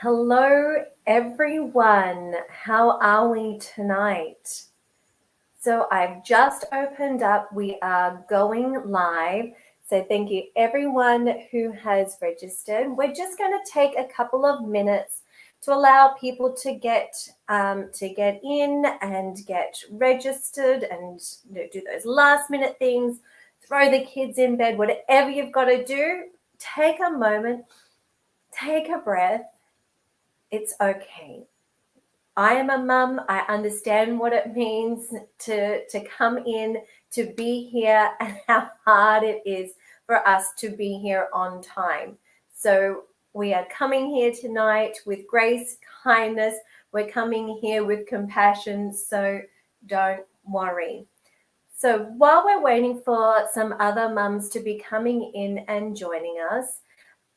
Hello, everyone. How are we tonight? So I've just opened up. We are going live. So thank you, everyone who has registered. We're just going to take a couple of minutes to allow people to get in and get registered and do those last minute things. Throw the kids in bed. Whatever you've got to do, take a moment, take a breath. It's okay. I am a mum. I understand what it means to come in, to be here, and how hard it is for us to be here on time. So we are coming here tonight with grace, kindness. We're coming here with compassion. So don't worry. So while we're waiting for some other mums to be coming in and joining us,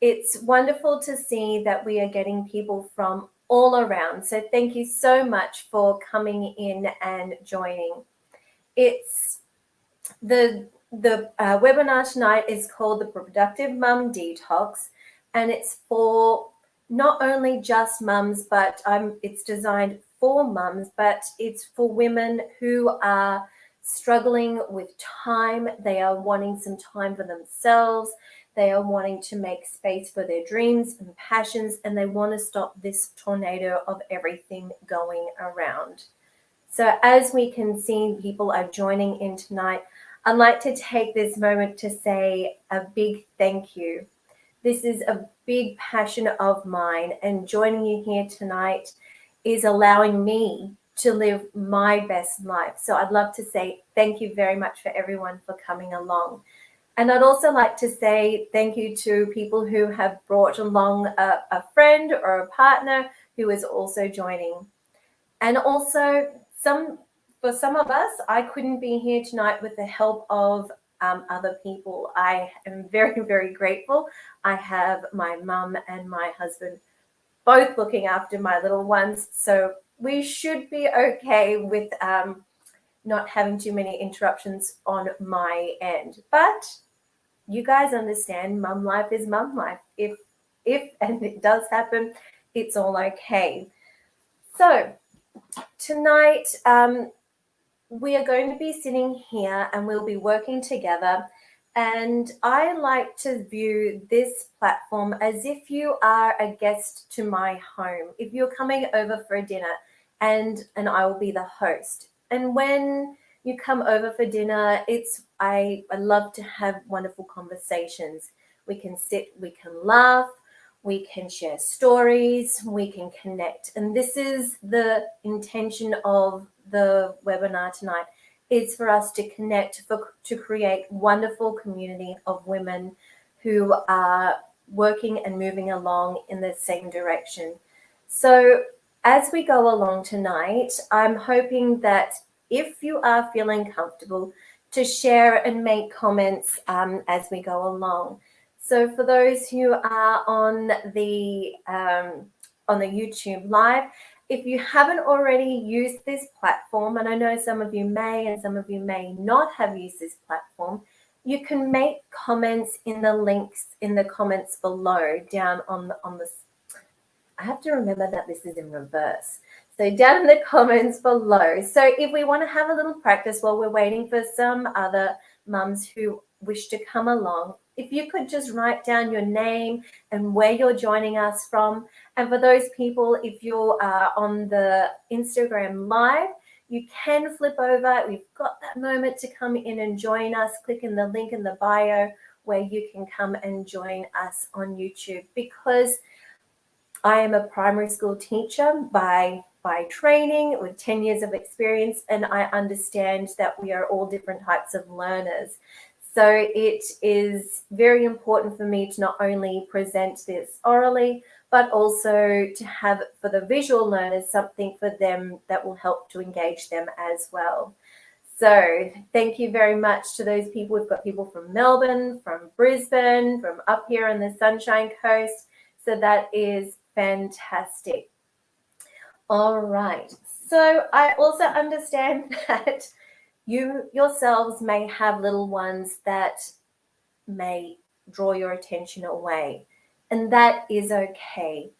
it's wonderful to see that we are getting people from all around. So thank you so much for coming in and joining. It's the webinar tonight is called the Productive Mum Detox, and it's for not only just mums, but it's designed for mums, but it's for women who are struggling with time. They are wanting some time for themselves. They are wanting to make space for their dreams and passions, and they want to stop this tornado of everything going around. So as we can see, people are joining in tonight. I'd like to take this moment to say a big thank you. This is a big passion of mine, and joining you here tonight is allowing me to live my best life. So I'd love to say thank you very much for everyone for coming along. And I'd also like to say thank you to people who have brought along a friend or a partner who is also joining. And also for some of us, I couldn't be here tonight with the help of other people. I am very, very grateful. I have my mum and my husband both looking after my little ones. So we should be okay with not having too many interruptions on my end. But you guys understand, mum life is mum life. If and it does happen, it's all okay. So tonight we are going to be sitting here and we'll be working together. And I like to view this platform as if you are a guest to my home. If you're coming over for a dinner and I will be the host. And when you come over for dinner, I love to have wonderful conversations. We can sit, we can laugh, we can share stories, we can connect. And this is the intention of the webinar tonight, is for us to connect, to create wonderful community of women who are working and moving along in the same direction. So as we go along tonight, I'm hoping that if you are feeling comfortable, to share and make comments as we go along. So for those who are on the YouTube live, if you haven't already used this platform, and I know some of you may and some of you may not have used this platform, you can make comments in the links in the comments below down on the I have to remember that this is in reverse. So down in the comments below. So if we want to have a little practice while we're waiting for some other mums who wish to come along, if you could just write down your name and where you're joining us from. And for those people, if you're on the Instagram live, you can flip over. We've got that moment to come in and join us. Click in the link in the bio where you can come and join us on YouTube, because I am a primary school teacher by training with 10 years of experience, and I understand that we are all different types of learners. So it is very important for me to not only present this orally, but also to have for the visual learners something for them that will help to engage them as well. So thank you very much to those people. We've got people from Melbourne, from Brisbane, from up here on the Sunshine Coast. So that is fantastic. All right. So I also understand that you yourselves may have little ones that may draw your attention away, and that is okay.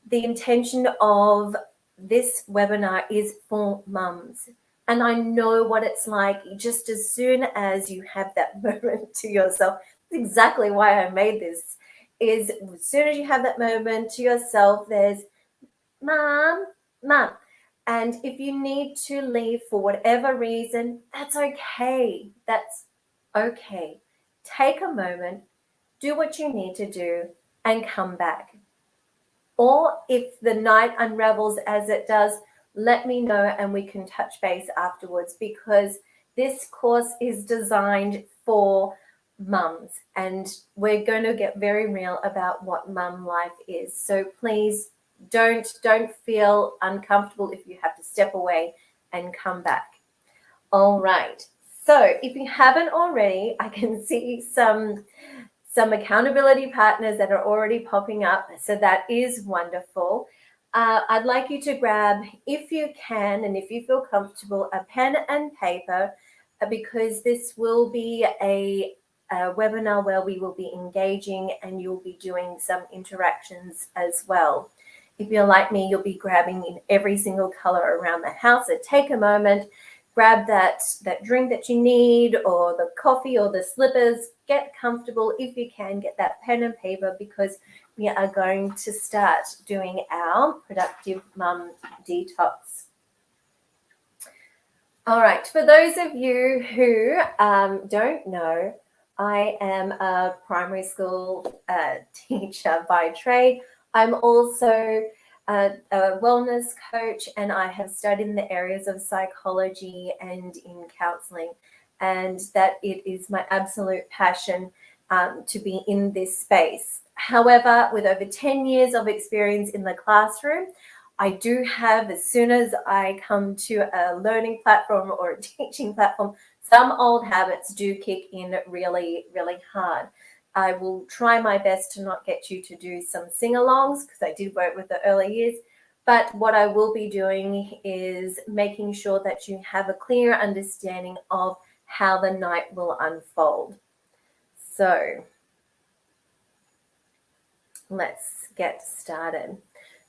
the intention of this webinar is for mums. And I know what it's like just as soon as you have that moment to yourself. That's exactly why I made this, is as soon as you have that moment to yourself, there's mom, mom. And if you need to leave for whatever reason, that's okay. That's okay. Take a moment, do what you need to do, and come back. Or if the night unravels as it does, let me know and we can touch base afterwards, because this course is designed for mums and we're going to get very real about what mum life is. So please don't feel uncomfortable if you have to step away and come back. All right. So if you haven't already, I can see some accountability partners that are already popping up. So that is wonderful. I'd like you to grab, if you can and if you feel comfortable, a pen and paper, because this will be a webinar where we will be engaging and you'll be doing some interactions as well. If you're like me, you'll be grabbing in every single color around the house. So take a moment, grab that drink that you need, or the coffee or the slippers. Get comfortable. If you can, get that pen and paper, because we are going to start doing our Productive Mum Detox. All right, for those of you who don't know, I am a primary school teacher by trade. I'm also a wellness coach, and I have studied in the areas of psychology and in counseling, and that it is my absolute passion to be in this space. However, with over 10 years of experience in the classroom, I do have, as soon as I come to a learning platform or a teaching platform, some old habits do kick in really, really hard. I will try my best to not get you to do some sing-alongs, because I did work with the early years. But what I will be doing is making sure that you have a clear understanding of how the night will unfold. So let's get started.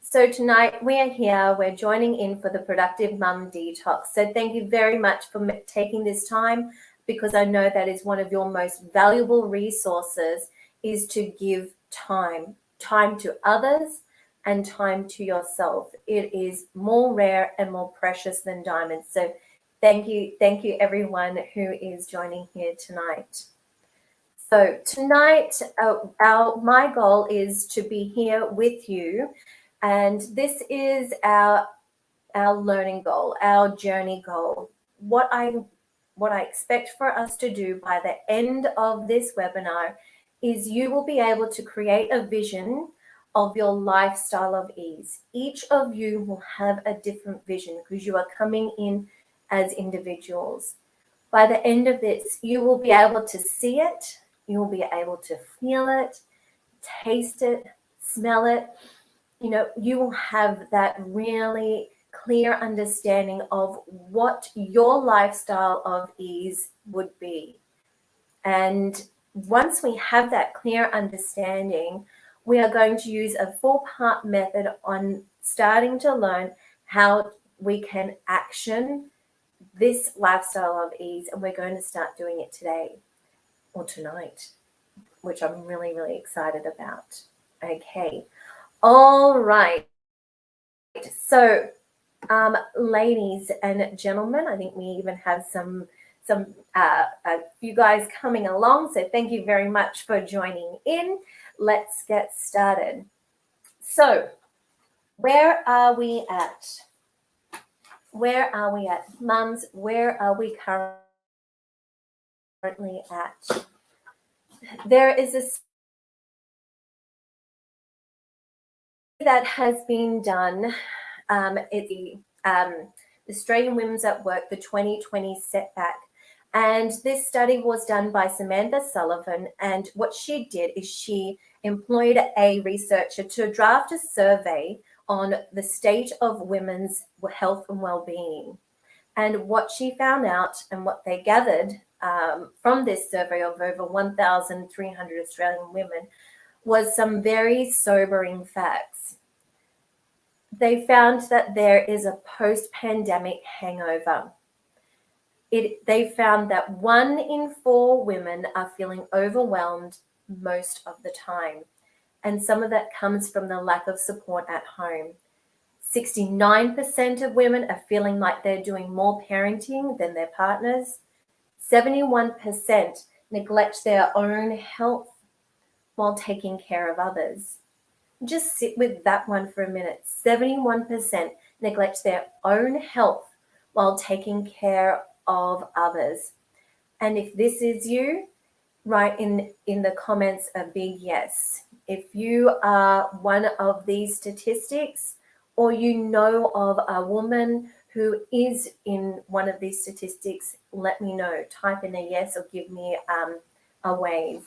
So tonight we are here, we're joining in for the Productive Mum Detox. So thank you very much for taking this time, because I know that is one of your most valuable resources, is to give time to others and time to yourself. It is more rare and more precious than diamonds. So thank you everyone who is joining here tonight. So tonight, my goal is to be here with you, and this is our learning goal, our journey goal. What I expect for us to do by the end of this webinar is you will be able to create a vision of your lifestyle of ease. Each of you will have a different vision, because you are coming in as individuals. By the end of this, you will be able to see it, you will be able to feel it, taste it, smell it. You know, you will have that really clear understanding of what your lifestyle of ease would be. And once we have that clear understanding, we are going to use a 4-part method on starting to learn how we can action this lifestyle of ease, and we're going to start doing it today or tonight, which I'm really, really excited about. Okay. All right. So, ladies and gentlemen, I think we even have some a few guys coming along. So thank you very much for joining in. Let's get started. So, where are we at? Where are we at? Mums, where are we currently at? There is a that has been done. It's the Australian Women's at Work, the 2020 setback. And this study was done by Samantha Sullivan. And what she did is she employed a researcher to draft a survey on the state of women's health and well-being. And what she found out and what they gathered from this survey of over 1,300 Australian women was some very sobering facts. they found that there is a post-pandemic hangover. They found that 1 in 4 women are feeling overwhelmed most of the time. And some of that comes from the lack of support at home. 69% of women are feeling like they're doing more parenting than their partners. 71% neglect their own health while taking care of others. Just sit with that one for a minute. 71% neglect their own health while taking care of others. And if this is you, write in the comments a big yes. If you are one of these statistics, or you know of a woman who is in one of these statistics, let me know. Type in a yes or give me a wave.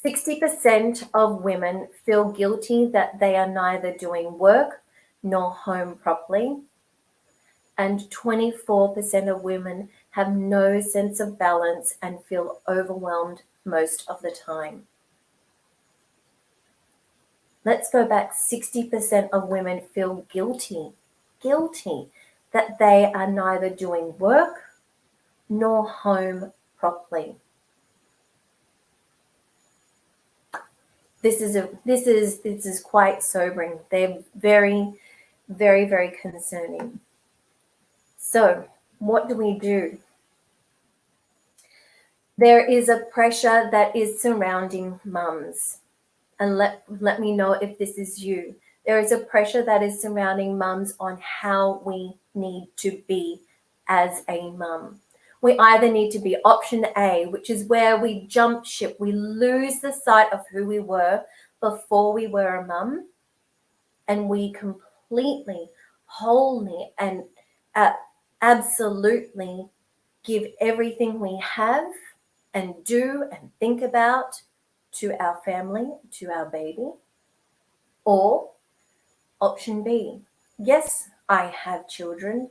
60% of women feel guilty that they are neither doing work nor home properly. And 24% of women have no sense of balance and feel overwhelmed most of the time. Let's go back. 60% of women feel guilty that they are neither doing work nor home properly. This is quite sobering. They're very, very, very concerning. So what do we do? There is a pressure that is surrounding mums. And let me know if this is you. There is a pressure that is surrounding mums on how we need to be as a mum. We either need to be option A, which is where we jump ship, we lose the sight of who we were before we were a mum, and we completely, wholly, and absolutely give everything we have and do and think about to our family, to our baby. Or option B, yes, I have children,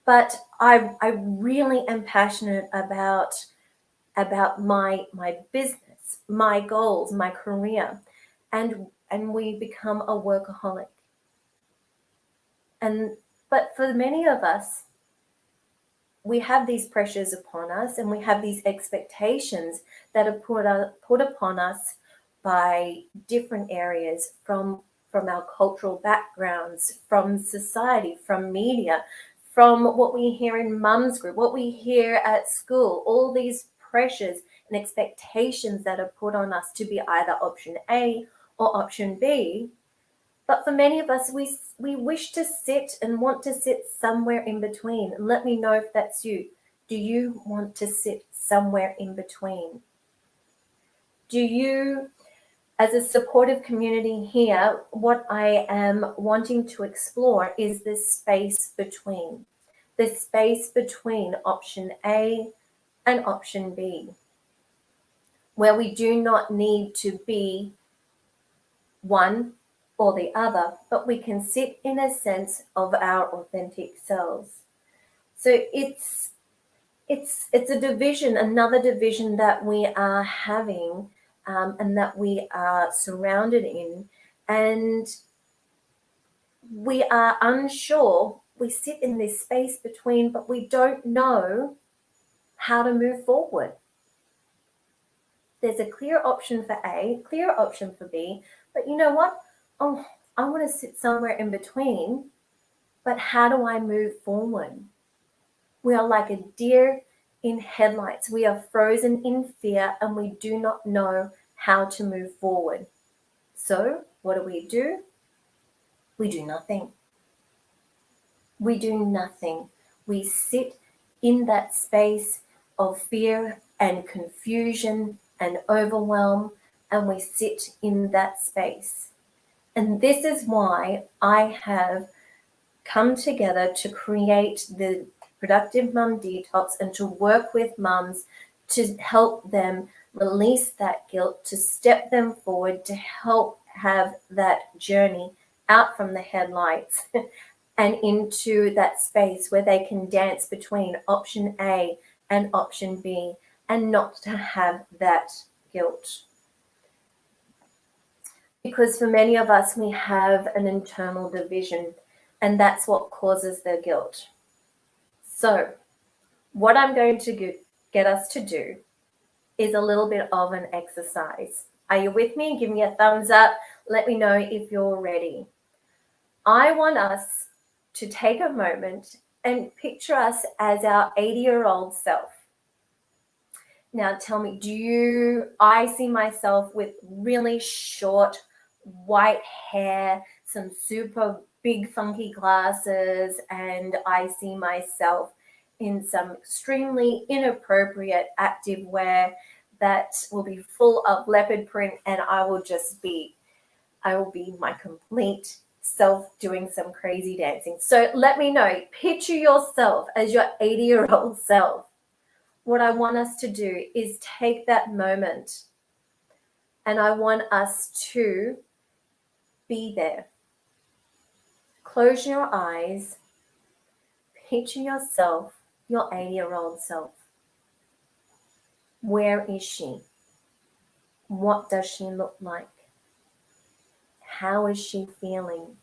but I really am passionate about my business, my goals, my career, and we become a workaholic. But for many of us, we have these pressures upon us, and we have these expectations that are put upon us by different areas, from our cultural backgrounds, from society, from media, from what we hear in mum's group, what we hear at school, all these pressures and expectations that are put on us to be either option A or option B. But for many of us, we wish to sit and want to sit somewhere in between. Let me know if that's you. Do you want to sit somewhere in between? Do you, as a supportive community here, what I am wanting to explore is this space between. The space between option A and option B, where we do not need to be one or the other, but we can sit in a sense of our authentic selves. So it's a division, another division that we are having, and that we are surrounded in, and we are unsure. We sit in this space between, but we don't know how to move forward. There's a clear option for A, clear option for B, but you know what? Oh, I want to sit somewhere in between, but how do I move forward? We are like a deer in headlights. We are frozen in fear, and we do not know how to move forward. So what do? We do nothing. We do nothing. We sit in that space of fear and confusion and overwhelm, and we sit in that space. And this is why I have come together to create the Productive Mum Detox and to work with mums to help them release that guilt, to step them forward, to help have that journey out from the headlights and into that space where they can dance between option A and option B, and not to have that guilt. Because for many of us, we have an internal division, and that's what causes the guilt. So what I'm going to get us to do is a little bit of an exercise. Are you with me? Give me a thumbs up. Let me know if you're ready. I want us to take a moment and picture us as our 80-year-old self. Now tell me, I see myself with really short white hair, some super big funky glasses, and I see myself in some extremely inappropriate active wear that will be full of leopard print, and I will be my complete self doing some crazy dancing. So let me know, picture yourself as your 80-year-old self. What I want us to do is take that moment, and I want us to be there. Close your eyes, picture yourself, your 80-year-old self. Where is she? What does she look like? How is she feeling?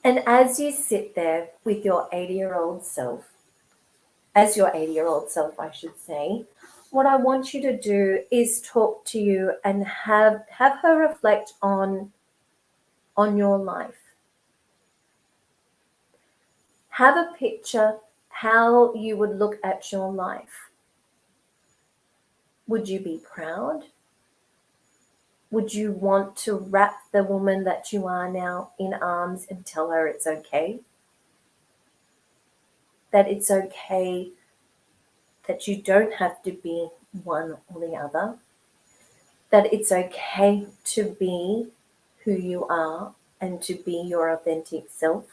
And as you sit there with your 80-year-old self, as your 80-year-old self, I should say, what I want you to do is talk to you and have her reflect on your life. Have a picture how you would look at your life. Would you be proud? Would you want to wrap the woman that you are now in arms and tell her it's okay? That it's okay, that you don't have to be one or the other, that it's okay to be who you are and to be your authentic self.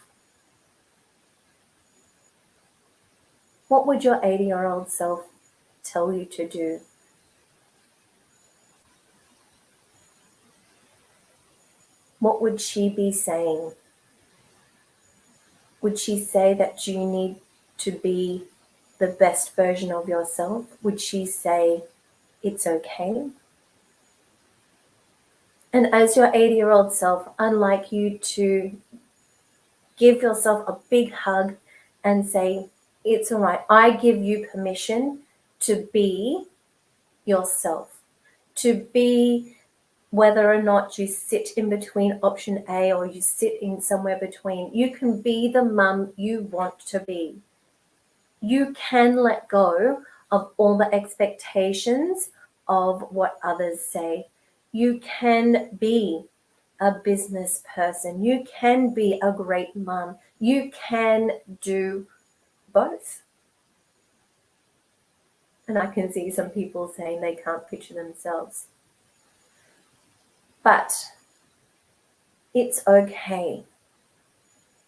What would your 80-year-old self tell you to do? What would she be saying? Would she say that you need to be the best version of yourself? Would she say it's okay? And as your 80-year-old self, I'd like you to give yourself a big hug and say, it's all right. I give you permission to be yourself, to be, whether or not you sit in between option A or you sit in somewhere between, you can be the mum you want to be. You can let go of all the expectations of what others say. You can be a business person. You can be a great mum. You can do both. And I can see some people saying they can't picture themselves. But it's okay.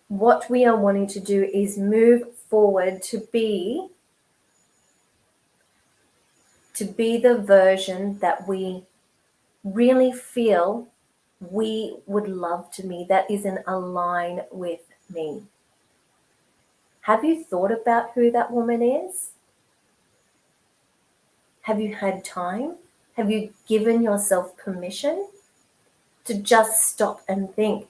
What we are wanting to do is move forward to be the version that we really feel we would love to be, that is in align with me. Have you thought about who that woman is? Have you had time? Have you given yourself permission to just stop and think,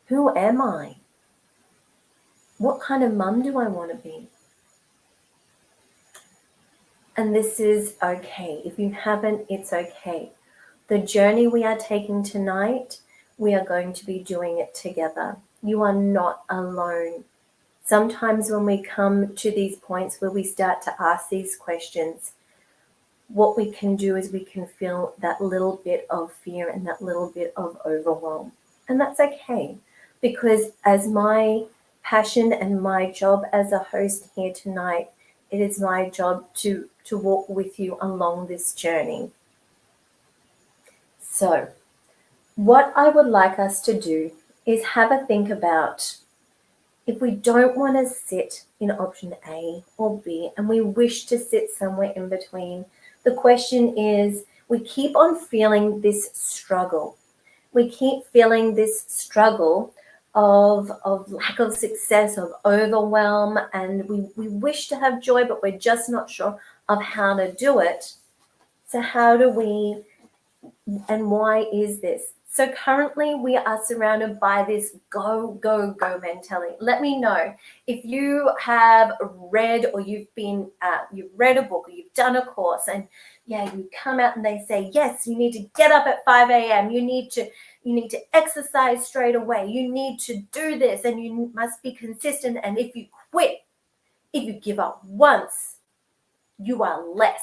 who am I? What kind of mum do I want to be? And this is okay. If you haven't, it's okay. The journey we are taking tonight, we are going to be doing it together. You are not alone. Sometimes when we come to these points where we start to ask these questions, what we can do is we can feel that little bit of fear and that little bit of overwhelm. And that's okay, because as my passion and my job as a host here tonight, it is my job to walk with you along this journey. So what I would like us to do is have a think about, if we don't want to sit in option A or B and we wish to sit somewhere in between, the question is, we keep on feeling this struggle. We keep feeling this struggle of lack of success, of overwhelm, and we wish to have joy, but we're just not sure of how to do it. So how do we, and why is this? So currently we are surrounded by this go, go, go mentality. Let me know if you have read or you've read a book or you've done a course, and yeah, you come out and they say, yes, you need to get up at 5 a.m. You need to exercise straight away. You need to do this and you must be consistent. And if you quit, if you give up once, you are less.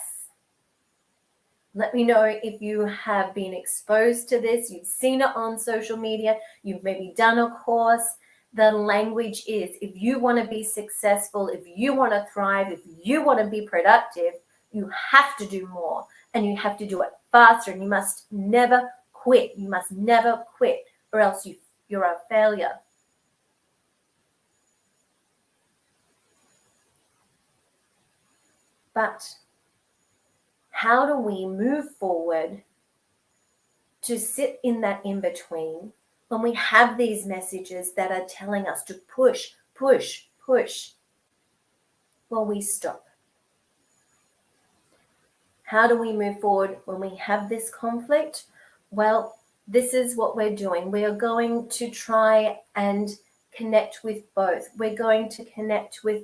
Let me know if you have been exposed to this, you've seen it on social media, you've maybe done a course. The language is, if you want to be successful, if you want to thrive, if you want to be productive, you have to do more and you have to do it faster, and you must never quit. You must never quit, or else you're a failure. But how do we move forward to sit in that in between when we have these messages that are telling us to push, push, push? Well, we stop. How do we move forward when we have this conflict? Well, this is what we're doing. We are going to try and connect with both. We're going to connect with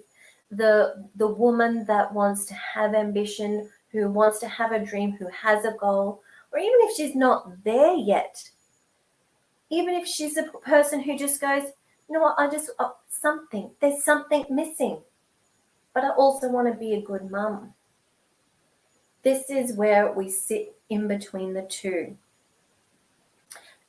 the woman that wants to have ambition, who wants to have a dream, who has a goal, or even if she's not there yet, even if she's a person who just goes, you know what, there's something missing, but I also want to be a good mum. This is where we sit in between the two.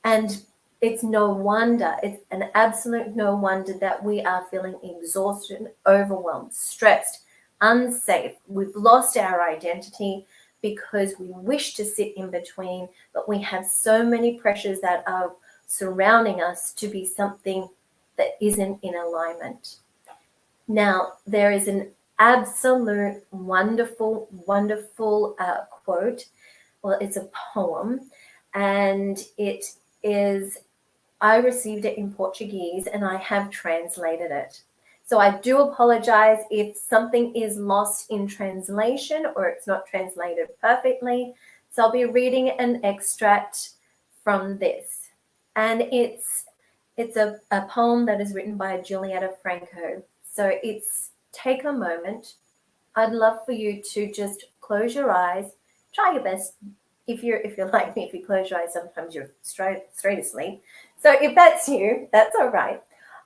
And it's no wonder, it's an absolute no wonder that we are feeling exhausted, overwhelmed, stressed, unsafe. We've lost our identity because we wish to sit in between, but we have so many pressures that are surrounding us to be something that isn't in alignment. Now, there is an absolute wonderful, wonderful quote. Well, it's a poem, and it is, I received it in Portuguese and I have translated it. So I do apologize if something is lost in translation or it's not translated perfectly. So I'll be reading an extract from this. And it's a poem that is written by Julieta Franco. So it's, take a moment. I'd love for you to just close your eyes, try your best. If you're like me, if you close your eyes, sometimes you're straight asleep. So if that's you, that's all right.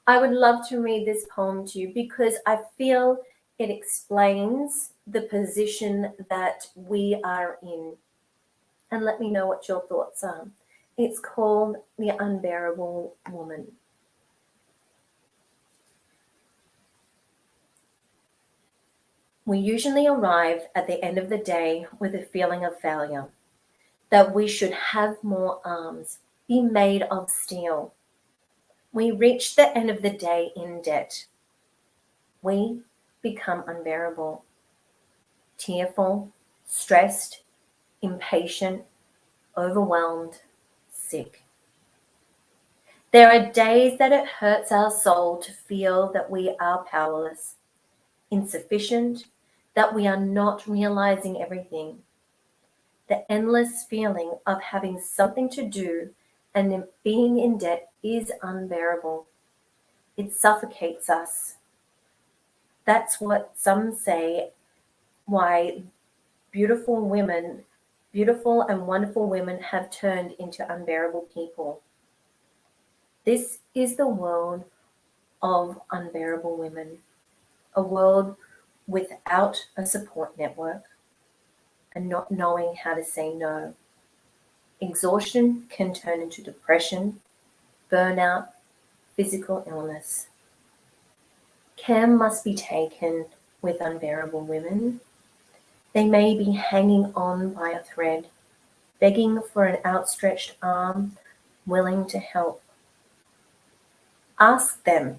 I would love to read this poem to you because I feel it explains the position that we are in. And let me know what your thoughts are. It's called The Unbearable Woman. We usually arrive at the end of the day with a feeling of failure, that we should have more arms, be made of steel. We reach the end of the day in debt. We become unbearable, tearful, stressed, impatient, overwhelmed, sick. There are days that it hurts our soul to feel that we are powerless, insufficient, that we are not realizing everything. The endless feeling of having something to do and being in debt is unbearable. It suffocates us. That's what some say why beautiful and wonderful women have turned into unbearable people. This is the world of unbearable women, a world without a support network and not knowing how to say no. Exhaustion can turn into depression, burnout, physical illness. Care must be taken with unbearable women. They may be hanging on by a thread, begging for an outstretched arm, willing to help. Ask them,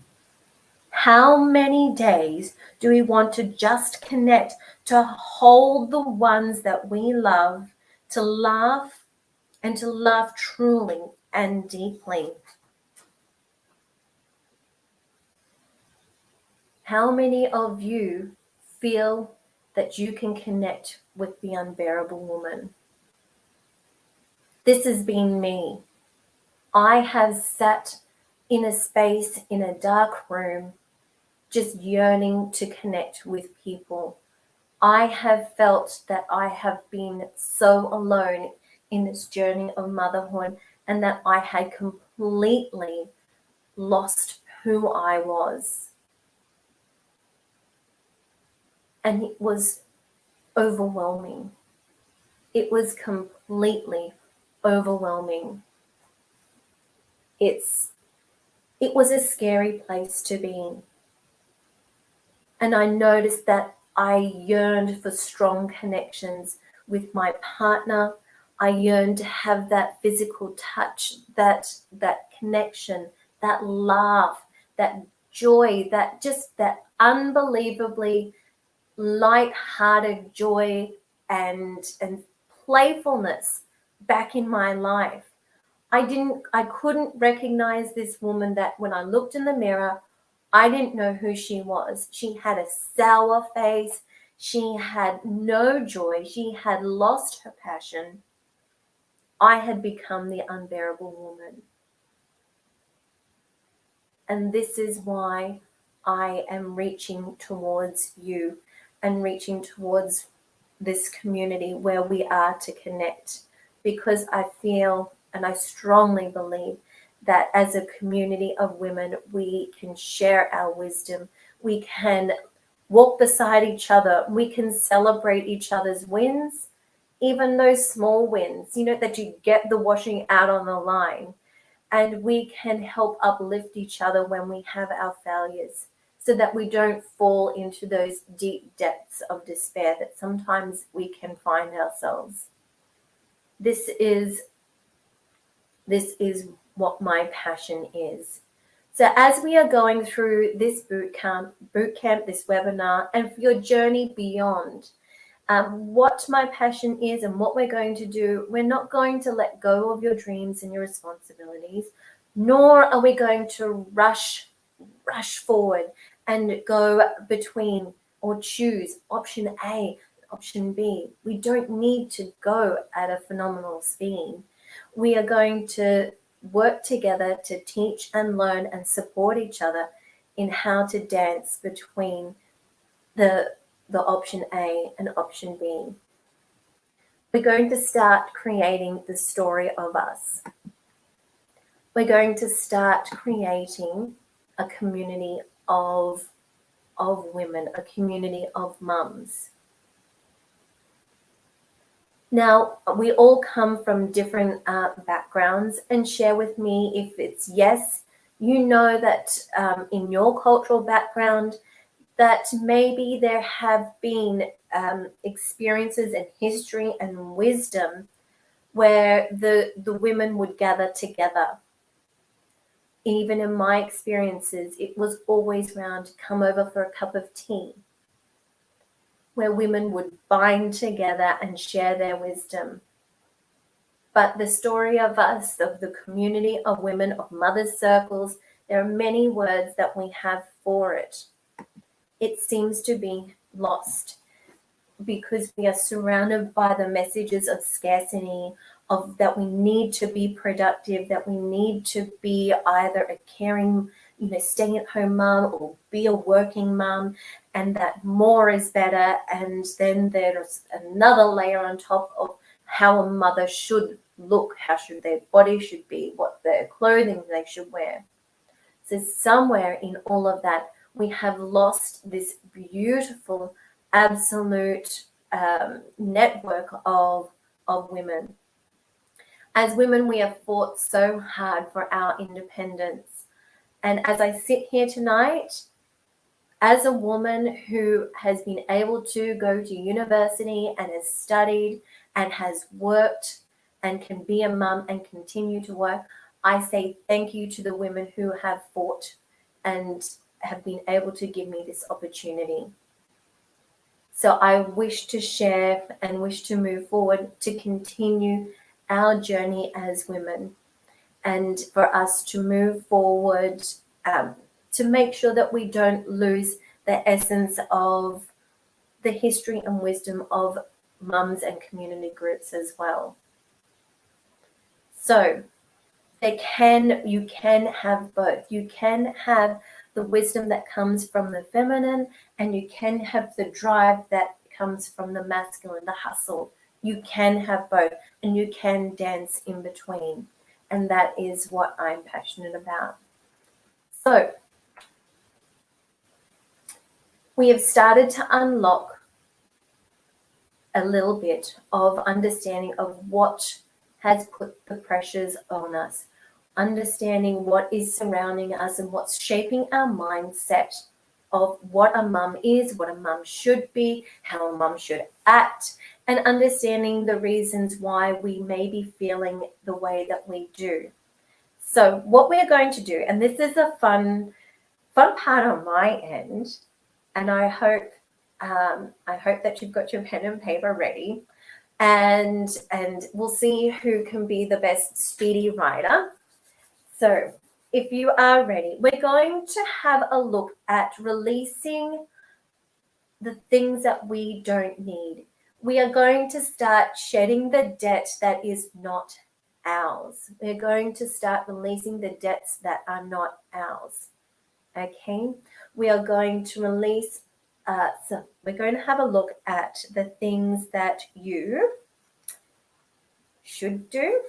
how many days do we want to just connect, to hold the ones that we love, to laugh, and to laugh truly and deeply? How many of you feel that you can connect with the unbearable woman. This has been me. I have sat in a space, in a dark room, just yearning to connect with people. I have felt that I have been so alone in this journey of motherhood, and that I had completely lost who I was. And it was overwhelming. It was completely overwhelming. It was a scary place to be in. And I noticed that I yearned for strong connections with my partner. I yearned to have that physical touch, that connection, that laugh, that joy, that unbelievably light-hearted joy and playfulness back in my life. I couldn't recognize this woman that when I looked in the mirror, I didn't know who she was. She had a sour face. She had no joy. She had lost her passion. I had become the unbearable woman. And this is why I am reaching towards you and reaching towards this community where we are to connect, because I feel and I strongly believe that as a community of women, we can share our wisdom. We can walk beside each other. We can celebrate each other's wins, even those small wins, that you get the washing out on the line. And we can help uplift each other when we have our failures, so that we don't fall into those deep depths of despair that sometimes we can find ourselves. This is what my passion is. So as we are going through this boot camp, this webinar, and for your journey beyond, what my passion is and what we're going to do, we're not going to let go of your dreams and your responsibilities, nor are we going to rush forward and go between or choose option A, option B. We don't need to go at a phenomenal speed. We are going to work together to teach and learn and support each other in how to dance between the option A and option B. We're going to start creating the story of us. We're going to start creating a community of women, a community of mums. Now, we all come from different backgrounds, and share with me if it's yes, you know that in your cultural background, that maybe there have been experiences and history and wisdom where the women would gather together. Even in my experiences, it was always around come over for a cup of tea, where women would bind together and share their wisdom. But the story of us, of the community of women, of mothers' circles, there are many words that we have for it. It seems to be lost because we are surrounded by the messages of scarcity, of that we need to be productive, that we need to be either a caring, stay-at-home mum or be a working mum, and that more is better. And then there's another layer on top of how a mother should look, how should their body should be, what their clothing they should wear. So somewhere in all of that, we have lost this beautiful, absolute network of women. As women, we have fought so hard for our independence. And as I sit here tonight, as a woman who has been able to go to university and has studied and has worked and can be a mum and continue to work, I say thank you to the women who have fought and have been able to give me this opportunity. So I wish to share and wish to move forward to continue our journey as women, and for us to move forward to make sure that we don't lose the essence of the history and wisdom of mums and community groups as well. So you can have both. You can have the wisdom that comes from the feminine, and you can have the drive that comes from the masculine, the hustle. You can have both, and you can dance in between. And that is what I'm passionate about. So we have started to unlock a little bit of understanding of what has put the pressures on us, understanding what is surrounding us and what's shaping our mindset of what a mum is, what a mum should be, how a mum should act, and understanding the reasons why we may be feeling the way that we do. So what we're going to do, and this is a fun part on my end, and I hope that you've got your pen and paper ready, and we'll see who can be the best speedy writer. So if you are ready, we're going to have a look at releasing the things that we don't need. We are going to start shedding the debt that is not ours. We're going to start releasing the debts that are not ours. Okay, we are going to release, so we're going to have a look at the things that you should do,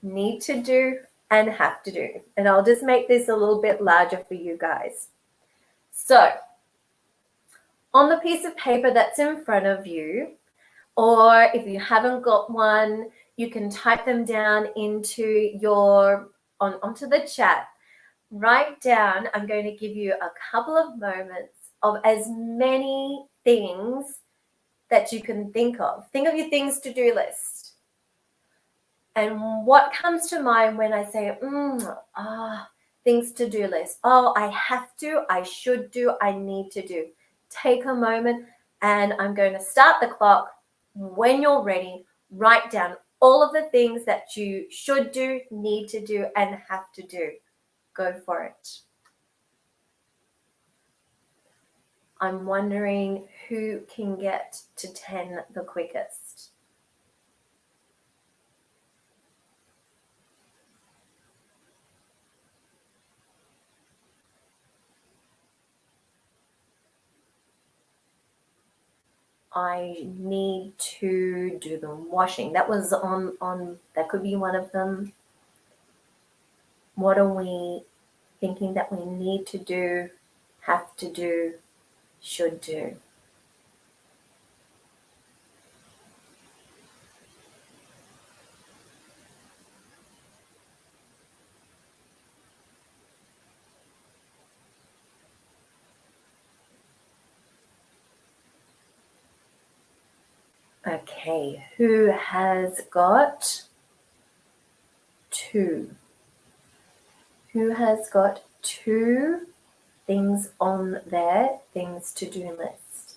need to do, and have to do. And I'll just make this a little bit larger for you guys. So on the piece of paper that's in front of you, or if you haven't got one, you can type them down into onto the chat. Write down, I'm going to give you a couple of moments of as many things that you can think of. Think of your things to do list. And what comes to mind when I say, things to do list? Oh, I have to, I should do, I need to do. Take a moment, and I'm going to start the clock. When you're ready, write down all of the things that you should do, need to do, and have to do. Go for it. I'm wondering who can get to 10 the quickest. I need to do the washing. That was on that could be one of them. What are we thinking that we need to do, have to do, should do? Okay, who has got 2? Who has got 2 things on their things to do list?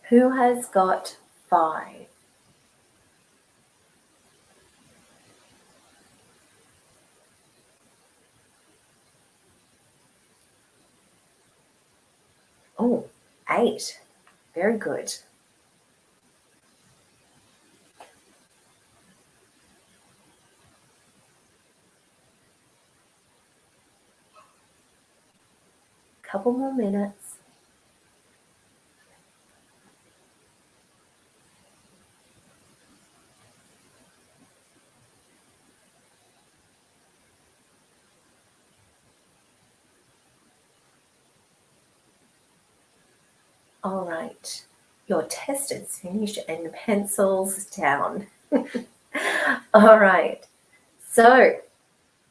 Who has got 5? Oh, 8. Very good. Couple more minutes. All right, your test is finished and pencils down. All right, so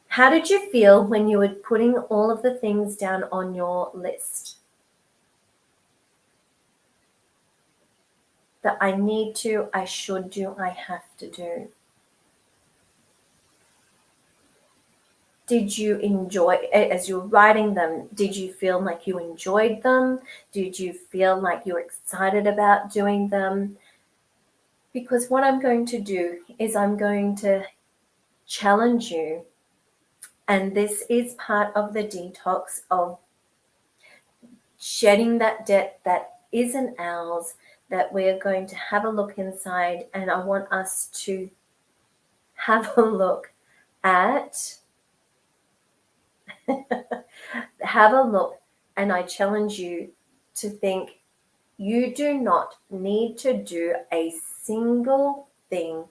how did you feel when you were putting all of the things down on your list? That I need to, I should do, I have to do. Did you enjoy, as you're writing them, did you feel like you enjoyed them? Did you feel like you were excited about doing them? Because what I'm going to do is I'm going to challenge you, and this is part of the detox of shedding that debt that isn't ours, that we're going to have a look inside. And I want us to have a look at, and I challenge you to think, you do not need to do a single thing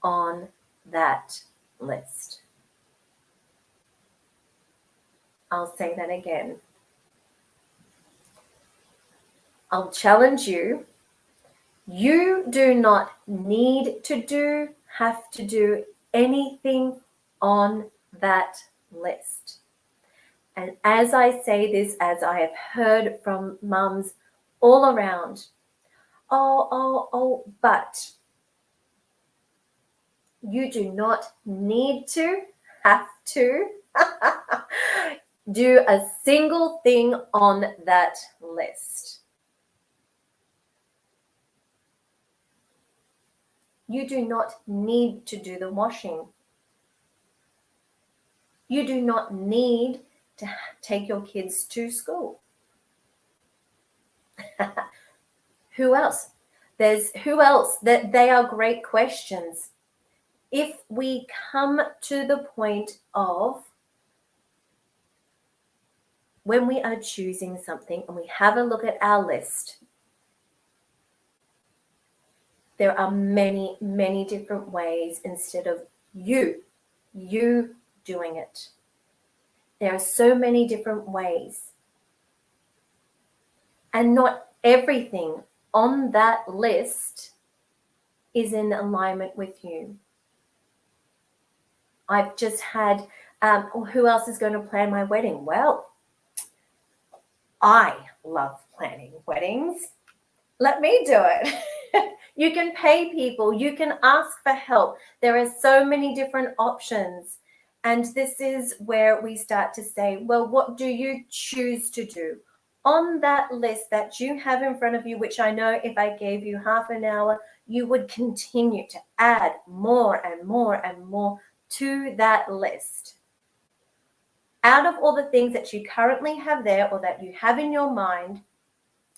on that list. I'll say that again. I'll challenge you. You do not have to do anything on that list. And as I say this, as I have heard from mums all around, but you do not have to do a single thing on that list. You do not need to do the washing. You do not need to take your kids to school. Who else? That they are great questions. If we come to the point of when we are choosing something and we have a look at our list, there are many, many different ways instead of you doing it. There are so many different ways. And not everything on that list is in alignment with you. I've just had, who else is going to plan my wedding? Well, I love planning weddings. Let me do it. You can pay people. You can ask for help. There are so many different options. And this is where we start to say, well, what do you choose to do? On that list that you have in front of you, which I know if I gave you half an hour, you would continue to add more and more and more to that list. Out of all the things that you currently have there or that you have in your mind,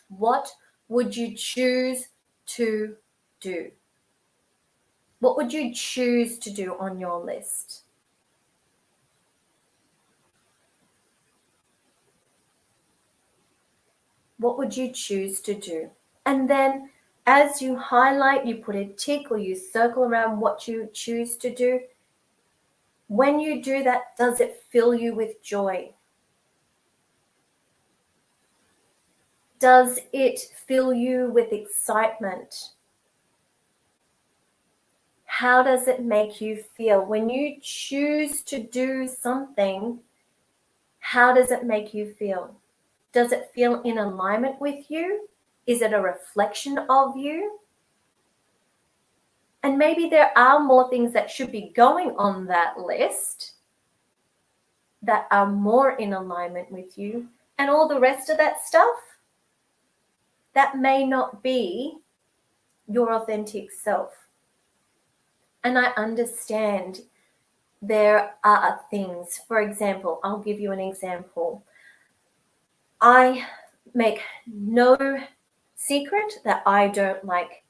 what would you choose to do? What would you choose to do on your list? What would you choose to do? And then as you highlight, you put a tick or you circle around what you choose to do. When you do that, does it fill you with joy? Does it fill you with excitement? How does it make you feel? When you choose to do something, how does it make you feel? Does it feel in alignment with you? Is it a reflection of you? And maybe there are more things that should be going on that list that are more in alignment with you. And all the rest of that stuff, that may not be your authentic self. And I understand there are things, for example, I'll give you an example. I make no secret that I don't like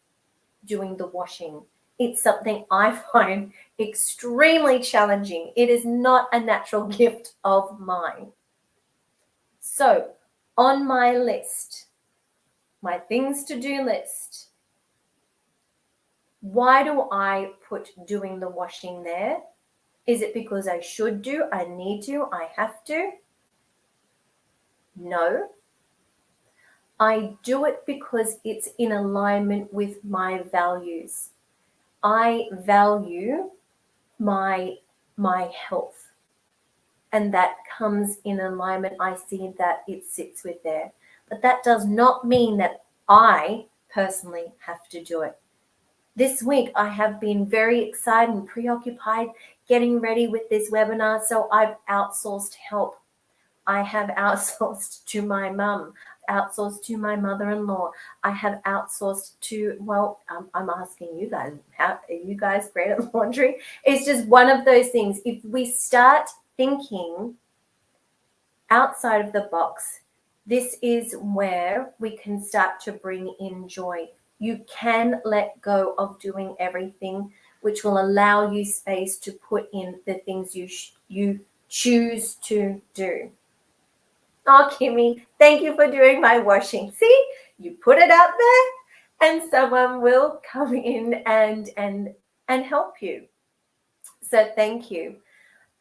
doing the washing. It's something I find extremely challenging. It is not a natural gift of mine. So on my list, my things to do list, why do I put doing the washing there? Is it because I should do, I need to, I have to? No. I do it because it's in alignment with my values. I value my health, and that comes in alignment. I see that it sits with there. But that does not mean that I personally have to do it. This week, I have been very excited and preoccupied getting ready with this webinar, so I've outsourced help. I have outsourced to my mum, outsourced to my mother-in-law. I have outsourced to, well, I'm asking you guys, how are you guys great at laundry? It's just one of those things. If we start thinking outside of the box, This is where we can start to bring in joy. You can let go of doing everything, which will allow you space to put in the things you choose to do. Oh, Kimmy, thank you for doing my washing. See, you put it out there and someone will come in and help you. So thank you.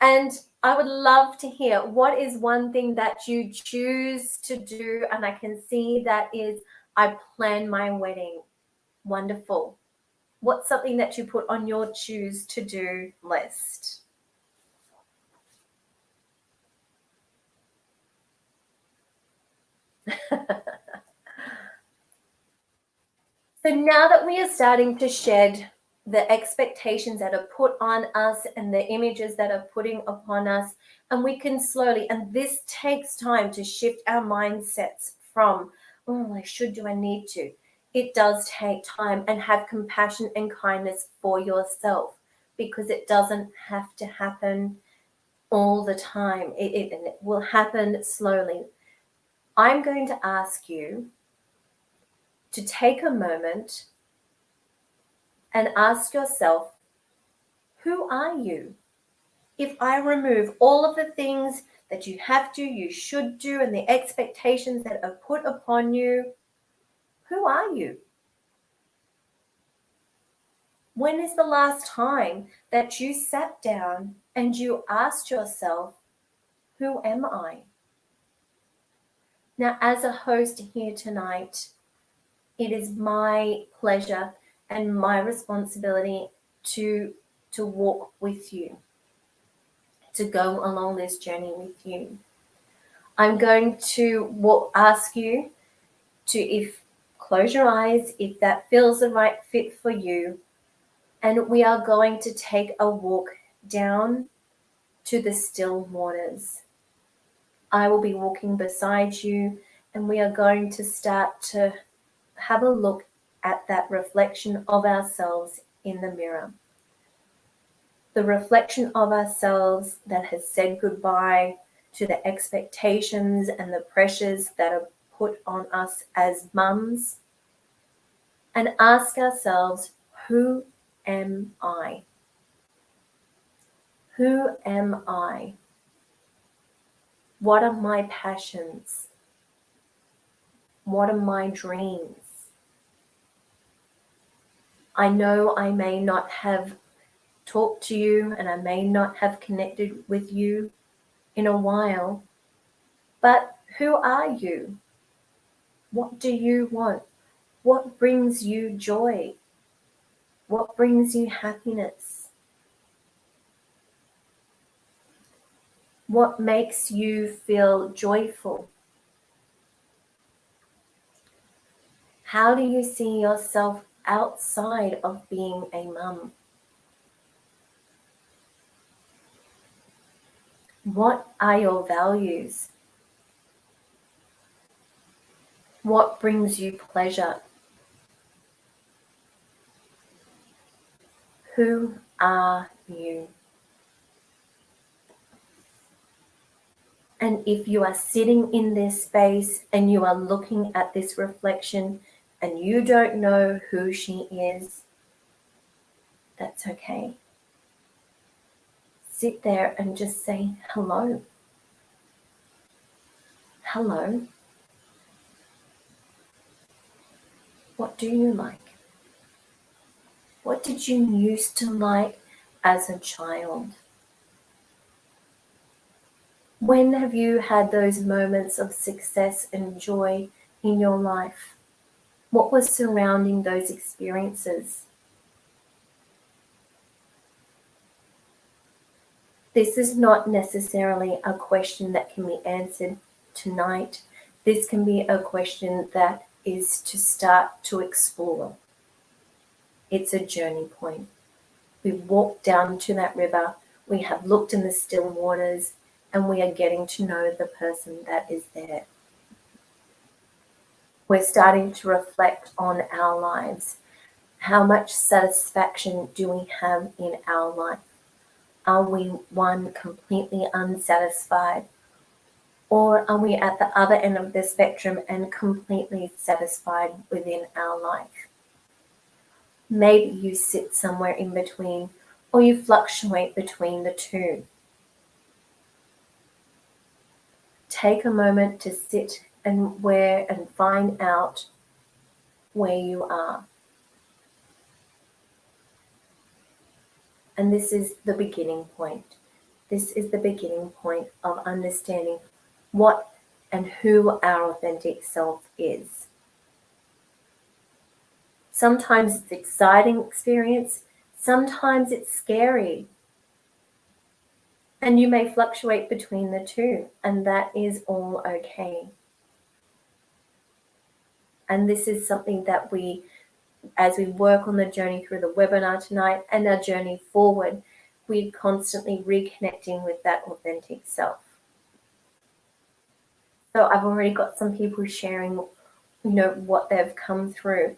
And I would love to hear, what is one thing that you choose to do? And I can see that is, I plan my wedding. Wonderful. What's something that you put on your choose to do list? So now that we are starting to shed the expectations that are put on us and the images that are putting upon us, and we can slowly, and this takes time to shift our mindsets from, oh, I should do, I need to. It does take time, and have compassion and kindness for yourself, because it doesn't have to happen all the time. It will happen slowly. I'm going to ask you to take a moment and ask yourself, who are you? If I remove all of the things that you have to, you should do, and the expectations that are put upon you, who are you? When is the last time that you sat down and you asked yourself, who am I? Now, as a host here tonight, it is my pleasure and my responsibility to walk with you, to go along this journey with you. I'm going to ask you to, if close your eyes, if that feels the right fit for you, and we are going to take a walk down to the still waters. I will be walking beside you, and we are going to start to have a look at that reflection of ourselves in the mirror. The reflection of ourselves that has said goodbye to the expectations and the pressures that are put on us as mums, and ask ourselves, who am I? Who am I? What are my passions? What are my dreams? I know I may not have talked to you, and I may not have connected with you in a while, but who are you? What do you want? What brings you joy? What brings you happiness? What makes you feel joyful? How do you see yourself outside of being a mum? What are your values? What brings you pleasure? Who are you? And if you are sitting in this space and you are looking at this reflection and you don't know who she is, that's okay. Sit there and just say hello. Hello. What do you like? What did you used to like as a child? When have you had those moments of success and joy in your life? What was surrounding those experiences? This is not necessarily a question that can be answered tonight. This can be a question that is to start to explore. It's a journey point. We've walked down to that river, we have looked in the still waters, and we are getting to know the person that is there. We're starting to reflect on our lives. How much satisfaction do we have in our life? Are we, one, completely unsatisfied? Or are we at the other end of the spectrum and completely satisfied within our life? Maybe you sit somewhere in between, or you fluctuate between the two. Take a moment to sit and find out where you are. And this is the beginning point. This is the beginning point of understanding what and who our authentic self is. Sometimes it's exciting experience, sometimes it's scary. And you may fluctuate between the two, and that is all okay. And this is something that as we work on the journey through the webinar tonight and our journey forward, we're constantly reconnecting with that authentic self. So I've already got some people sharing, what they've come through.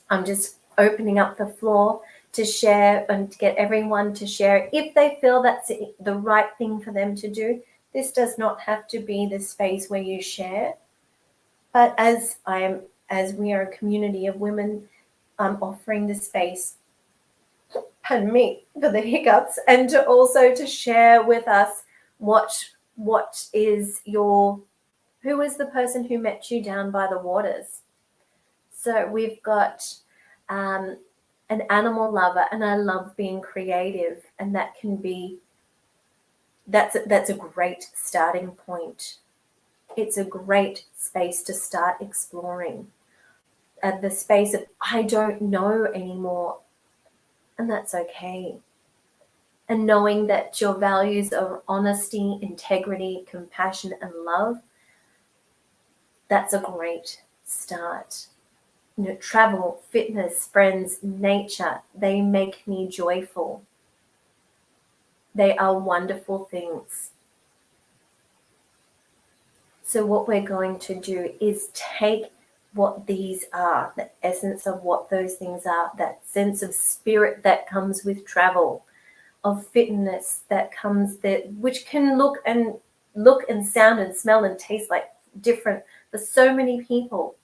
I'm just opening up the floor to share and to get everyone to share if they feel that's the right thing for them to do. This does not have to be the space where you share, but as we are a community of women, I'm offering the space, pardon me for the hiccups, and to share with us who is the person who met you down by the waters. So we've got an animal lover, and I love being creative, and that's a great starting point. It's a great space to start exploring. The space of I don't know anymore, and that's okay. And knowing that your values are honesty, integrity, compassion, and love, that's a great start. Travel, fitness, friends, nature, they make me joyful. They are wonderful things. So what we're going to do is take what these are, the essence of what those things are, that sense of spirit that comes with travel, of fitness that comes which can look and sound and smell and taste like different for so many people.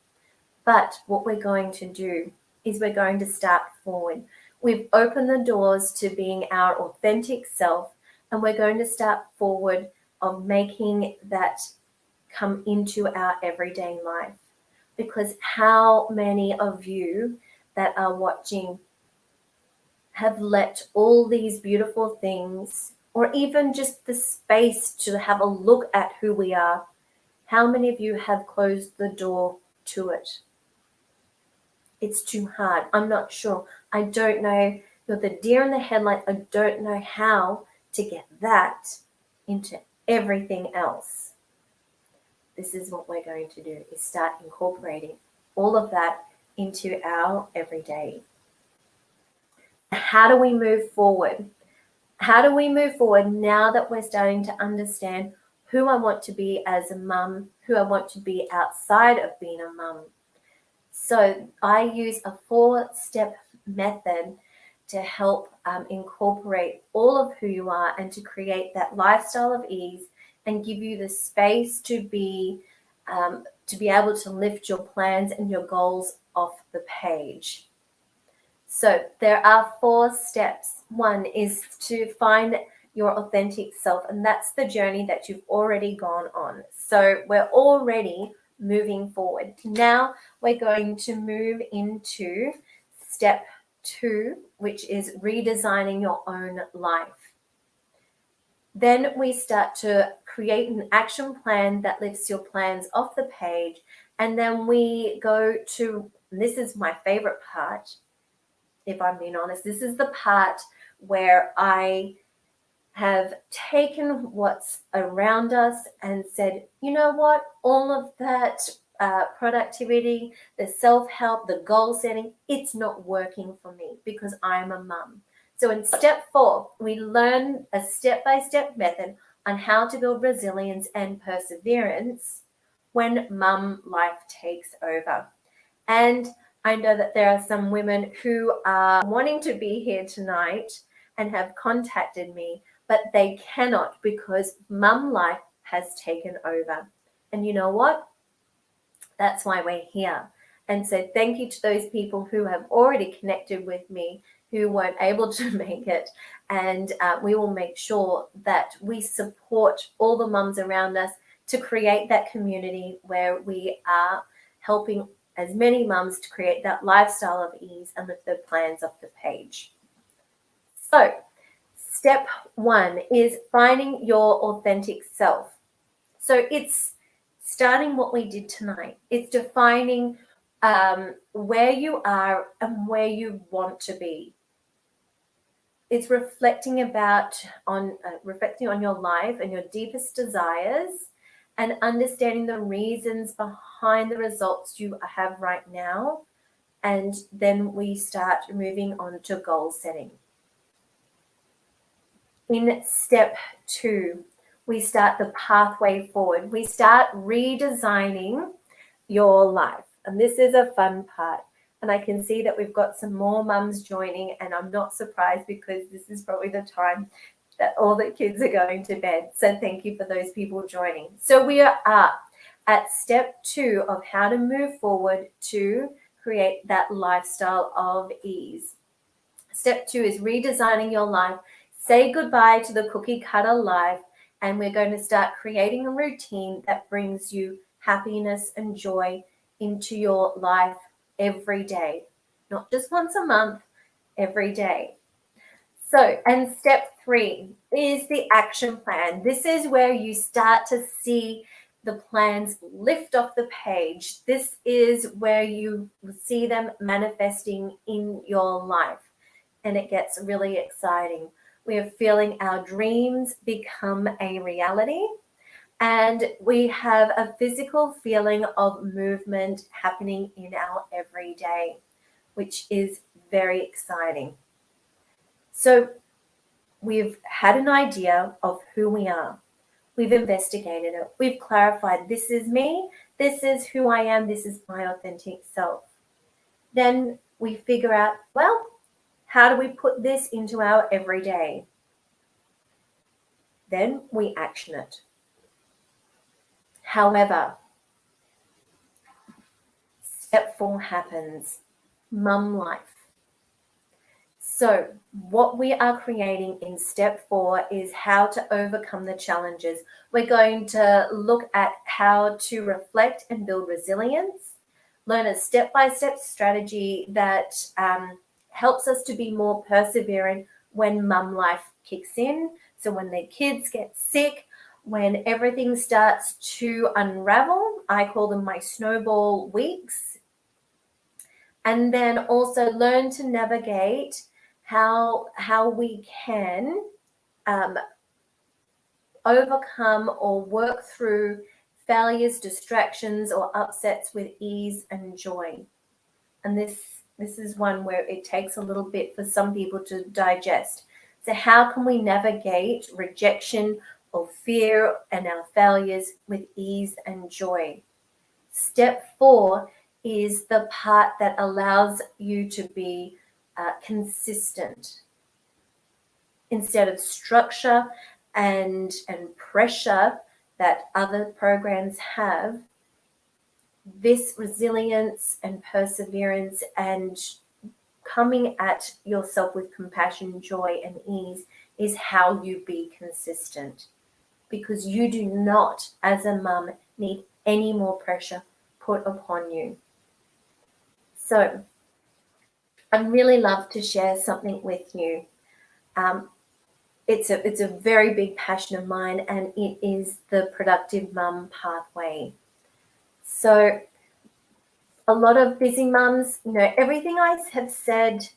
But what we're going to do is we're going to start forward. We've opened the doors to being our authentic self, and we're going to start forward of making that come into our everyday life. Because how many of you that are watching have let all these beautiful things, or even just the space to have a look at who we are, how many of you have closed the door to it? It's too hard. I'm not sure. I don't know. You're the deer in the headlights. I don't know how to get that into everything else. This is what we're going to do, is start incorporating all of that into our everyday. How do we move forward? How do we move forward now that we're starting to understand who I want to be as a mum, who I want to be outside of being a mum? So I use a 4-step method to help incorporate all of who you are and to create that lifestyle of ease and give you the space to be able to lift your plans and your goals off the page. So there are 4 steps. One is to find your authentic self, and that's the journey that you've already gone on. So we're already moving forward. Now we're going to move into step 2, which is redesigning your own life. Then we start to create an action plan that lifts your plans off the page. And then we go to, this is my favorite part, if I'm being honest, this is the part where I have taken what's around us and said, you know what, all of that productivity, the self-help, the goal setting, it's not working for me because I'm a mum. So in step 4, we learn a step-by-step method on how to build resilience and perseverance when mum life takes over. And I know that there are some women who are wanting to be here tonight and have contacted me, but they cannot because mum life has taken over. And you know what? That's why we're here. And so thank you to those people who have already connected with me who weren't able to make it. And we will make sure that we support all the mums around us to create that community where we are helping as many mums to create that lifestyle of ease and lift their plans off the page. So step 1 is finding your authentic self. So it's starting what we did tonight. It's defining where you are and where you want to be. It's reflecting on your life and your deepest desires, and understanding the reasons behind the results you have right now. And then we start moving on to goal setting. In step 2, we start the pathway forward. We start redesigning your life. And this is a fun part. And I can see that we've got some more mums joining, and I'm not surprised because this is probably the time that all the kids are going to bed. So thank you for those people joining. So we are at step 2 of how to move forward to create that lifestyle of ease. Step 2 is redesigning your life. Say goodbye to the cookie cutter life, and we're going to start creating a routine that brings you happiness and joy into your life every day, not just once a month, every day. So, and step 3 is the action plan. This is where you start to see the plans lift off the page. This is where you see them manifesting in your life, and it gets really exciting. We are feeling our dreams become a reality, and we have a physical feeling of movement happening in our everyday, which is very exciting. So we've had an idea of who we are. We've investigated it. We've clarified, this is me, this is who I am, this is my authentic self. Then we figure out, well, how do we put this into our everyday? Then we action it. However, step 4 happens, mum life. So what we are creating in step 4 is how to overcome the challenges. We're going to look at how to reflect and build resilience, learn a step-by-step strategy that helps us to be more perseverant when mum life kicks in. So when the kids get sick, when everything starts to unravel, I call them my snowball weeks. And then also learn to navigate how we can overcome or work through failures, distractions, or upsets with ease and joy. And this is one where it takes a little bit for some people to digest. So how can we navigate rejection or fear and our failures with ease and joy? Step 4 is the part that allows you to be consistent. Instead of structure and pressure that other programs have, this resilience and perseverance and coming at yourself with compassion, joy, and ease is how you be consistent, because you do not, as a mum, need any more pressure put upon you. So I'd really love to share something with you. It's a very big passion of mine, and it is the Productive Mum pathway. So a lot of busy mums, everything I have said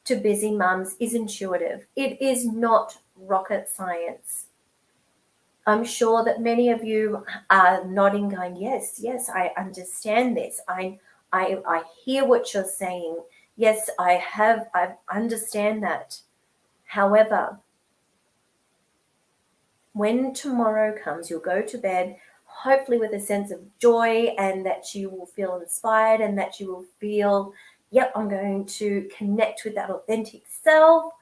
to busy mums is intuitive. It is not rocket science. I'm sure that many of you are nodding, going, yes, I understand this. I hear what you're saying. Yes, I understand that. However, when tomorrow comes, you'll go to bed, hopefully with a sense of joy, and that you will feel inspired, and that you will feel, yep, I'm going to connect with that authentic self.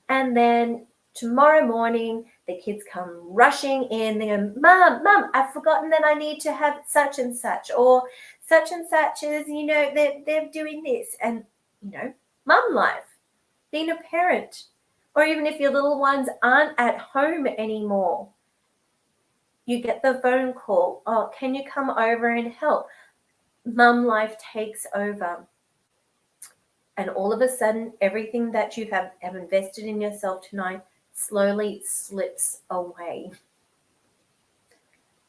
And then tomorrow morning, the kids come rushing in. They go, Mum, I've forgotten that I need to have such and such, or such and such is, they're doing this. And, mum life, being a parent, or even if your little ones aren't at home anymore, you get the phone call, oh, can you come over and help? Mum life takes over. And all of a sudden, everything that you have invested in yourself tonight slowly slips away.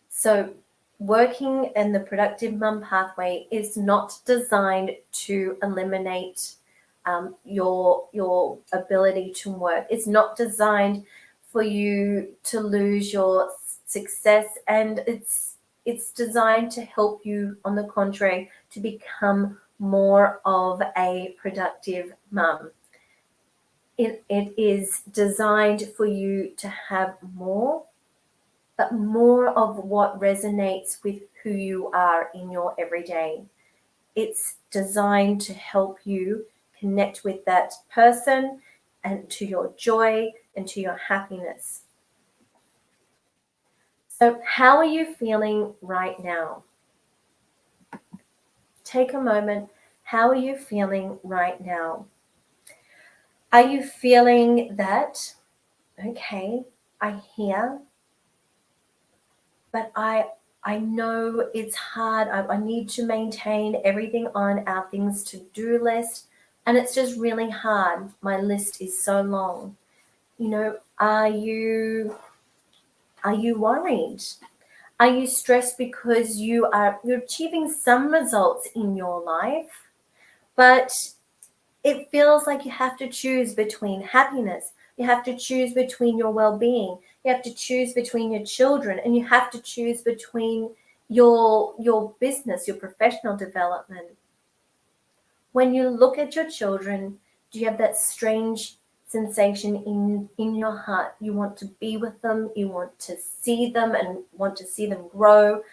So working in the Productive Mum pathway is not designed to eliminate your ability to work. It's not designed for you to lose your success, and it's designed to help you, on the contrary, to become more of a productive mum. It is designed for you to have more, but more of what resonates with who you are in your everyday. It's designed to help you connect with that person and to your joy and to your happiness. So how are you feeling right now? Take a moment. How are you feeling right now? Are you feeling that, okay, I hear, but I know it's hard. I need to maintain everything on our things to do list, and it's just really hard. My list is so long. Are you worried? Are you stressed because you're achieving some results in your life, but it feels like you have to choose between happiness, you have to choose between your well-being, you have to choose between your children, and you have to choose between your business, your professional development. When you look at your children, do you have that strange sensation in your heart? You want to be with them, you want to see them and want to see them grow,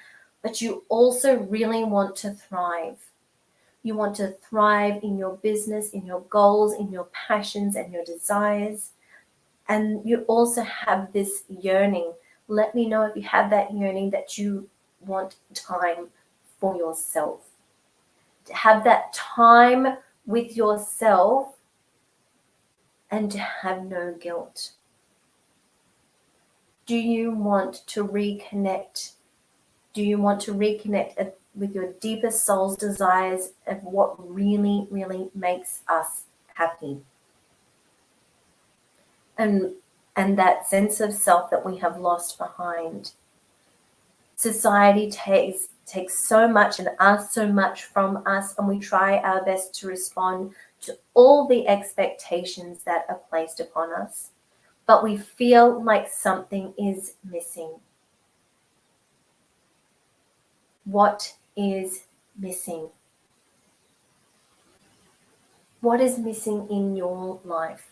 but you also really want to thrive. You want to thrive in your business, in your goals, in your passions and your desires. And you also have this yearning. Let me know if you have that yearning that you want time for yourself. To have that time with yourself and to have no guilt. Do you want to reconnect? Do you want to reconnect with your deepest soul's desires of what really, really makes us happy? And that sense of self that we have lost behind. Society takes so much and asks so much from us, and we try our best to respond to all the expectations that are placed upon us, but we feel like something is missing. What is missing? What is missing in your life?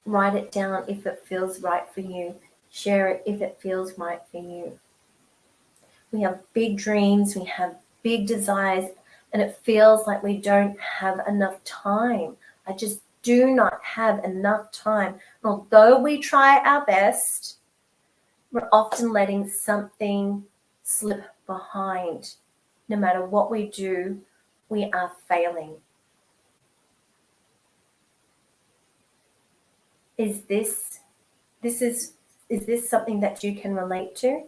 Write it down if it feels right for you. Share it if it feels right for you. We have big dreams, we have big desires, and it feels like we don't have enough time. I just do not have enough time. And although we try our best, we're often letting something slip behind. No matter what we do, we are failing. Is this something that you can relate to?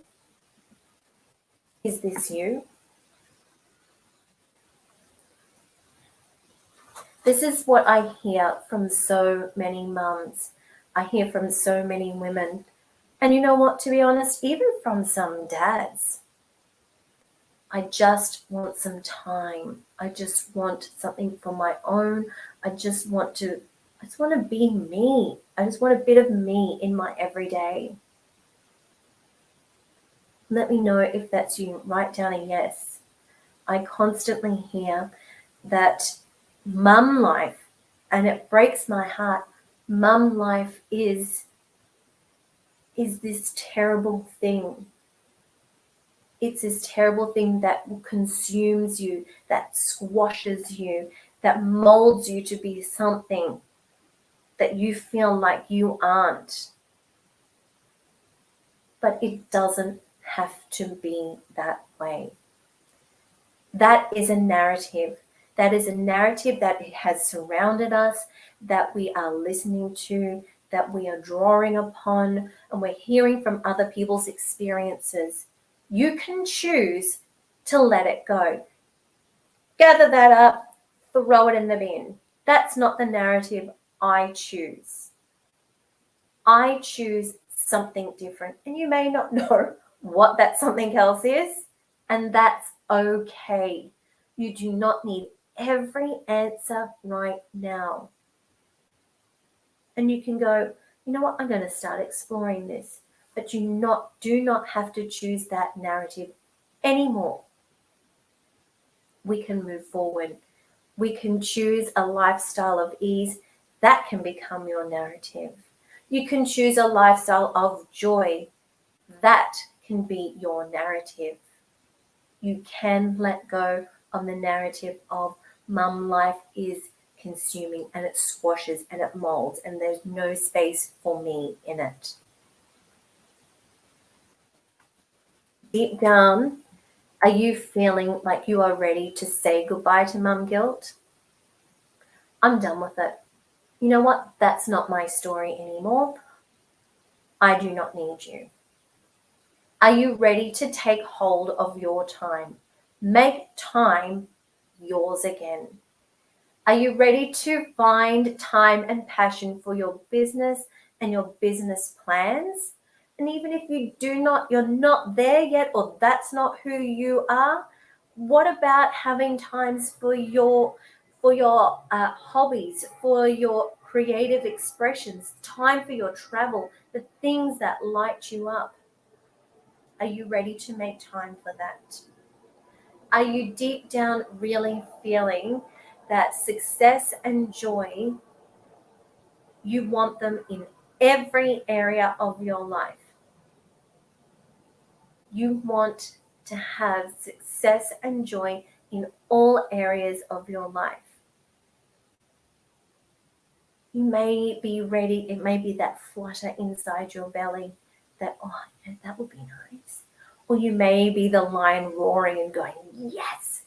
Is this you? This is what I hear from so many mums. I hear from so many women. And you know what, to be honest, even from some dads. I just want some time. I just want something for my own. I just want to be me. I just want a bit of me in my everyday. Let me know if that's you. Write down a yes. I constantly hear that mum life, and it breaks my heart, mum life is this terrible thing. It's this terrible thing that consumes you, that squashes you, that molds you to be something that you feel like you aren't. But it doesn't have to be that way. That is a narrative. That is a narrative that has surrounded us, that we are listening to, that we are drawing upon, and we're hearing from other people's experiences. You can choose to let it go. Gather that up, throw it in the bin. That's not the narrative I choose. I choose something different. And you may not know what that something else is, and that's okay. You do not need every answer right now. And you can go, you know what, I'm going to start exploring this. But you do not have to choose that narrative anymore. We can move forward. We can choose a lifestyle of ease. That can become your narrative. You can choose a lifestyle of joy. That can be your narrative. You can let go of the narrative of mum life is consuming and it squashes and it molds and there's no space for me in it. Deep down, are you feeling like you are ready to say goodbye to mum guilt? I'm done with it. You know what? That's not my story anymore. I do not need you. Are you ready to take hold of your time? Make time yours again. Are you ready to find time and passion for your business and your business plans? And even if you're not there yet, or that's not who you are, what about having times for your hobbies, for your creative expressions, time for your travel, the things that light you up? Are you ready to make time for that? Are you deep down really feeling that success and joy, you want them in every area of your life? You want to have success and joy in all areas of your life. You may be ready, it may be that flutter inside your belly that, oh, that would be nice. Or you may be the lion roaring and going, yes,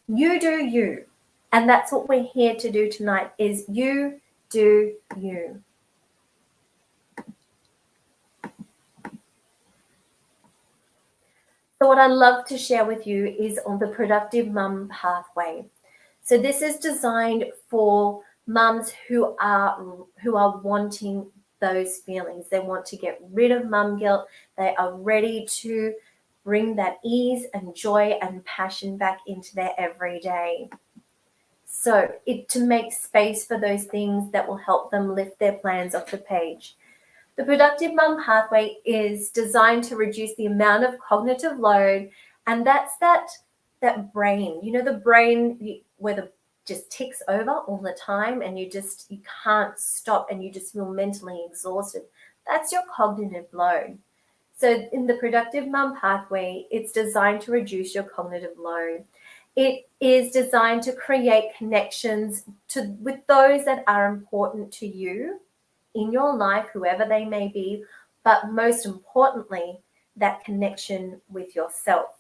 you do you. And that's what we're here to do tonight, is you do you. So what I love to share with you is on the Productive Mum Pathway. So this is designed for mums who are wanting those feelings. They want to get rid of mum guilt. They are ready to bring that ease and joy and passion back into their everyday. So to make space for those things that will help them lift their plans off the page. The Productive Mum Pathway is designed to reduce the amount of cognitive load, and that's that brain. You know, the brain where the just ticks over all the time and you can't stop and you just feel mentally exhausted. That's your cognitive load. So in the Productive Mum Pathway, it's designed to reduce your cognitive load. It is designed to create connections with those that are important to you in your life, whoever they may be, but most importantly, that connection with yourself.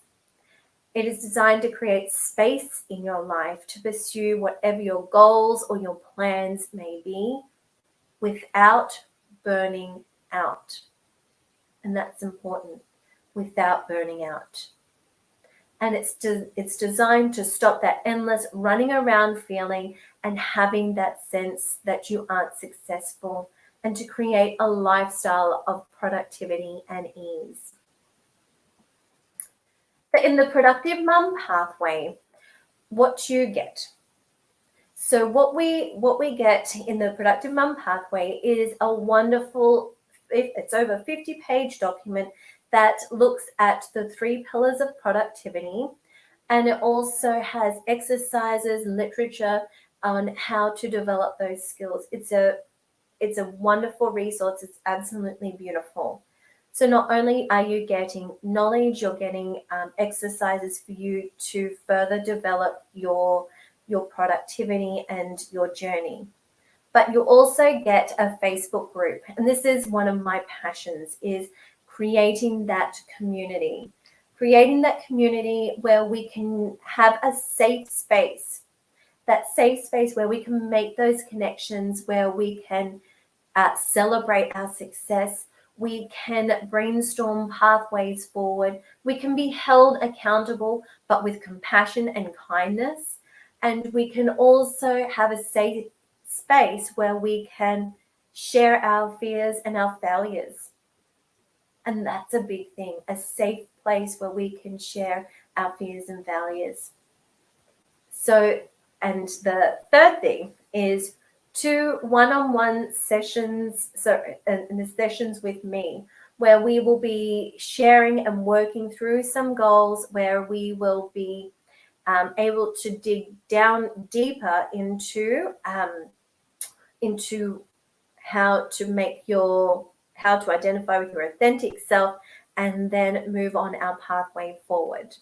It is designed to create space in your life to pursue whatever your goals or your plans may be without burning out. And that's important, without burning out. And it's designed to stop that endless running around feeling and having that sense that you aren't successful, and to create a lifestyle of productivity and ease. But in the Productive Mum Pathway, what you get. So what we get in the Productive Mum Pathway is a wonderful, it's over 50-page document that looks at the 3 pillars of productivity, and it also has exercises and literature on how to develop those skills. It's a wonderful resource. It's absolutely beautiful. So not only are you getting knowledge, you're getting exercises for you to further develop your productivity and your journey. but you also get a Facebook group. And this is one of my passions, is creating that community. Creating that community where we can have a safe space, that safe space where we can make those connections, where we can celebrate our success. We can brainstorm pathways forward. We can be held accountable, but with compassion and kindness. And we can also have a safe space where we can share our fears and our failures. And that's a big thing, a safe place where we can share our fears and failures. So, and the third thing is 2 one-on-one sessions, in the sessions with me, where we will be sharing and working through some goals, where we will be able to dig down deeper into how to identify with your authentic self, and then move on our pathway forward.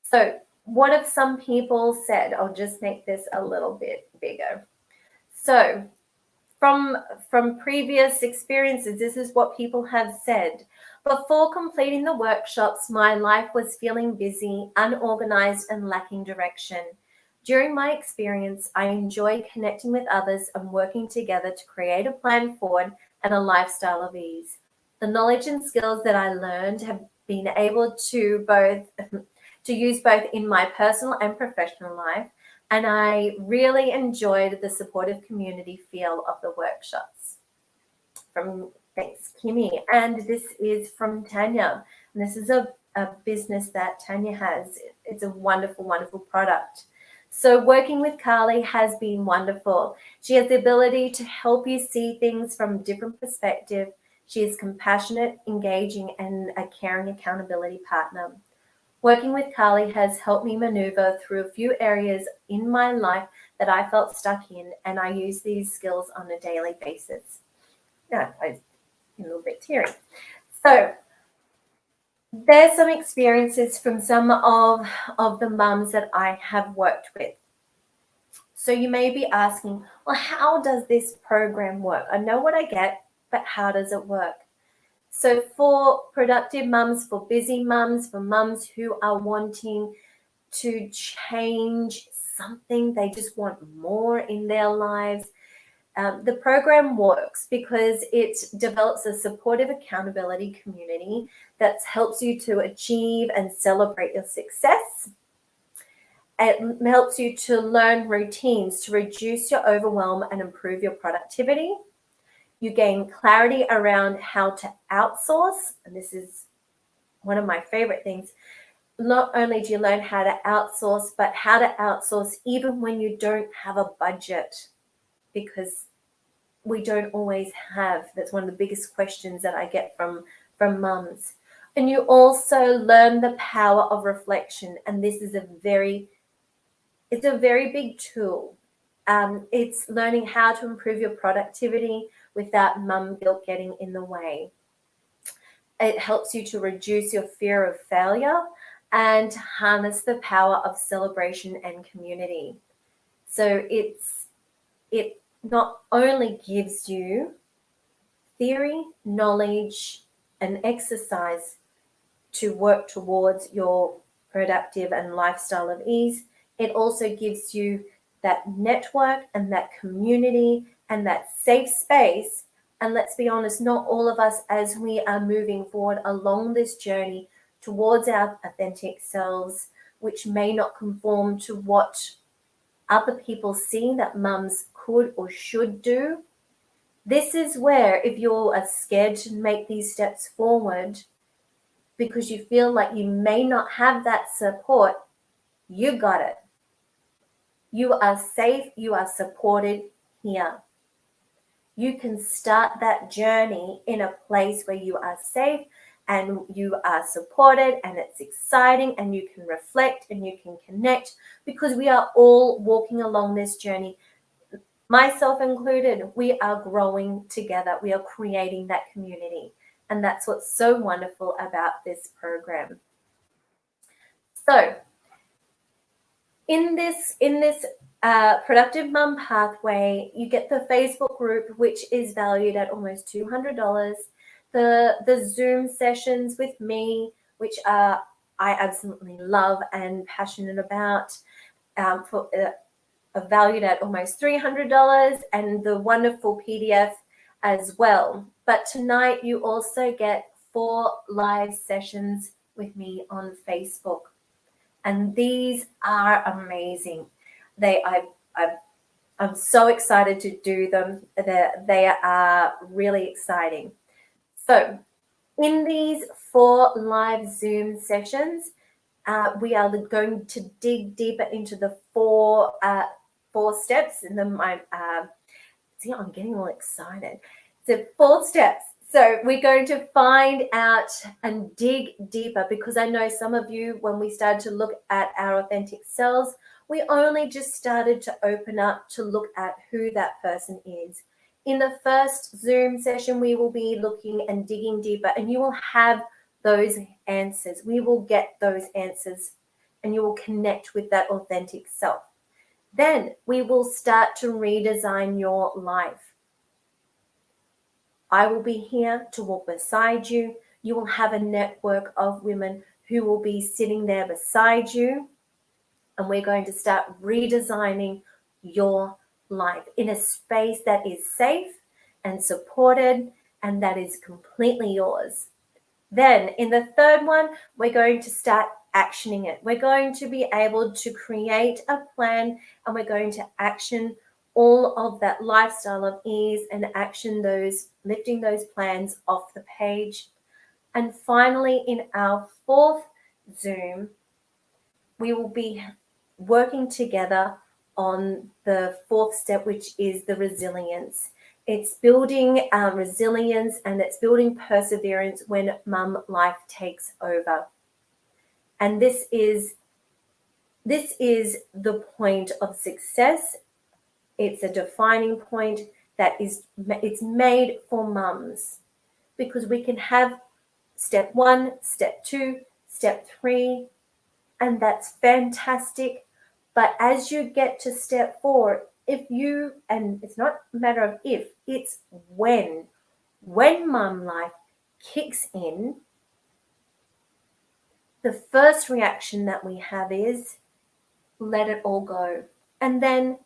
So what have some people said? I'll just make this a little bit bigger. So from previous experiences, this is what people have said. Before completing the workshops, my life was feeling busy, unorganized, and lacking direction. During my experience, I enjoyed connecting with others and working together to create a plan forward and a lifestyle of ease. The knowledge and skills that I learned have been able to use both in my personal and professional life, and I really enjoyed the supportive community feel of the workshops. Thanks, Kimmy. And this is from Tanya. And this is a business that Tanya has. It's a wonderful, wonderful product. So working with Carly has been wonderful. She has the ability to help you see things from a different perspective. She is compassionate, engaging, and a caring accountability partner. Working with Carly has helped me maneuver through a few areas in my life that I felt stuck in, and I use these skills on a daily basis. Yeah, I'm a little bit teary. So there's some experiences from some of the mums that I have worked with. So you may be asking, well, how does this program work? I know what I get, but how does it work? So for productive mums, for busy mums, for mums who are wanting to change something, they just want more in their lives, the program works because it develops a supportive accountability community that helps you to achieve and celebrate your success. It helps you to learn routines to reduce your overwhelm and improve your productivity. You gain clarity around how to outsource, and this is one of my favorite things. Not only do you learn how to outsource, but how to outsource even when you don't have a budget, because we don't always have. That's one of the biggest questions that I get from mums. And you also learn the power of reflection, and this is a very big tool. It's learning how to improve your productivity without mum guilt getting in the way. It helps you to reduce your fear of failure and harness the power of celebration and community. So it not only gives you theory, knowledge, and exercise to work towards your productive and lifestyle of ease, it also gives you that network and that community and that safe space. And let's be honest, not all of us, as we are moving forward along this journey towards our authentic selves, which may not conform to what other people see that mums could or should do. This is where, if you are scared to make these steps forward because you feel like you may not have that support, you got it. You are safe, you are supported here. You can start that journey in a place where you are safe and you are supported and it's exciting, and you can reflect and you can connect, because we are all walking along this journey, myself included. We are growing together. We are creating that community. And that's what's so wonderful about this program. So in this Productive Mum Pathway. You get the Facebook group, which is valued at almost $200. The Zoom sessions with me, which I absolutely love and passionate about, are valued at almost $300, and the wonderful PDF as well. But tonight you also get 4 live sessions with me on Facebook, and these are amazing. I'm so excited to do them. They are really exciting. So in these 4 live Zoom sessions, we are going to dig deeper into the 4 steps. And then I'm getting all excited. So 4 steps. So we're going to find out and dig deeper, because I know some of you, when we started to look at our authentic selves, we only just started to open up to look at who that person is. In the first Zoom session, we will be looking and digging deeper, and you will have those answers. We will get those answers, and you will connect with that authentic self. Then we will start to redesign your life. I will be here to walk beside you. You will have a network of women who will be sitting there beside you, and we're going to start redesigning your life in a space that is safe and supported and that is completely yours. Then in the third one, we're going to start actioning it. We're going to be able to create a plan, and we're going to action all of that lifestyle of ease and action those, lifting those plans off the page. And finally, in our 4th Zoom, we will be working together on the 4th step, which is the resilience. It's building resilience, and it's building perseverance when mum life takes over. And this is the point of success. It's a defining point that it's made for mums, because we can have step 1, step 2, step 3, and that's fantastic. But as you get to step 4, and it's not a matter of if, it's when mum life kicks in, the first reaction that we have is let it all go. And then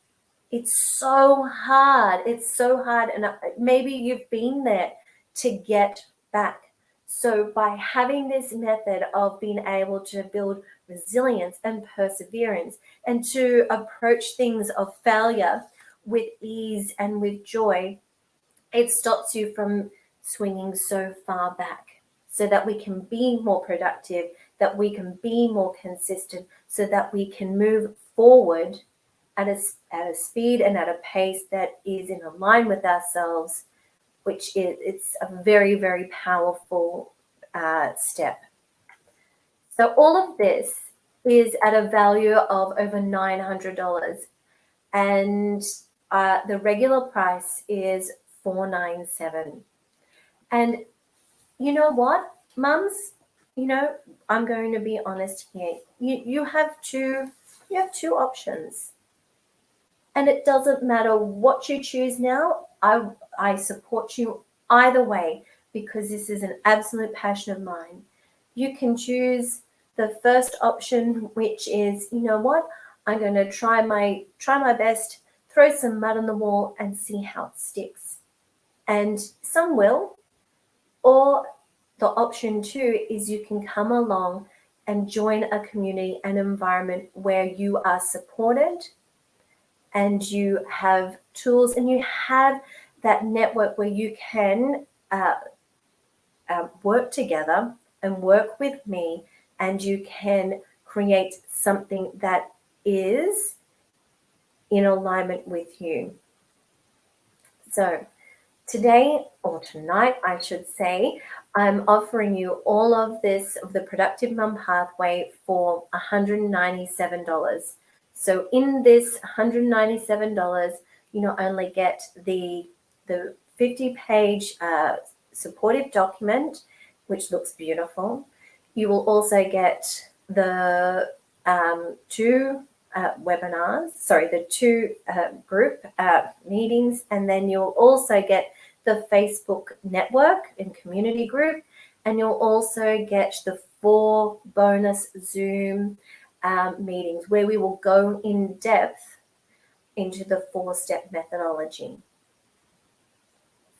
it's so hard. And maybe you've been there to get back. So by having this method of being able to build resilience and perseverance, and to approach things of failure with ease and with joy, it stops you from swinging so far back, so that we can be more productive, that we can be more consistent, so that we can move forward at a speed and at a pace that is in line with ourselves, which it's a very, very powerful step. So all of this is at a value of over $900, and the regular price is $497. And you know what, mums? I'm going to be honest here. You have two options. And it doesn't matter what you choose now. I support you either way, because this is an absolute passion of mine. You can choose the first option, which is, you know what, I'm going to try my best, throw some mud on the wall and see how it sticks. And some will. Or the option 2 is you can come along and join a community and environment where you are supported, and you have tools, and you have that network where you can work together and work with me, and you can create something that is in alignment with you. So today, or tonight, I should say, I'm offering you all of the Productive Mum Pathway for $197. So in this $197, you not only get the 50-page supportive document, which looks beautiful, you will also get the 2 the two group meetings, and then you'll also get the Facebook network and community group, and you'll also get the 4 bonus Zoom meetings where we will go in depth into the 4-step methodology.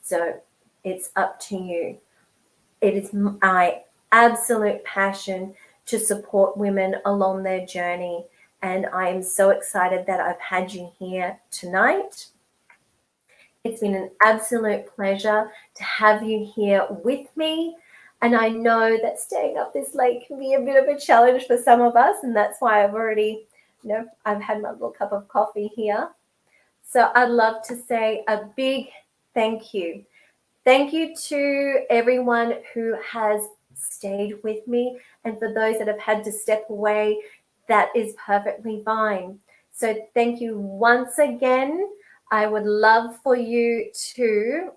So it's up to you. It is my absolute passion to support women along their journey, and I am so excited that I've had you here tonight. It's been an absolute pleasure to have you here with me. And I know that staying up this late can be a bit of a challenge for some of us. And that's why I've had my little cup of coffee here. So I'd love to say a big thank you. Thank you to everyone who has stayed with me. And for those that have had to step away, that is perfectly fine. So thank you once again. I would love for you to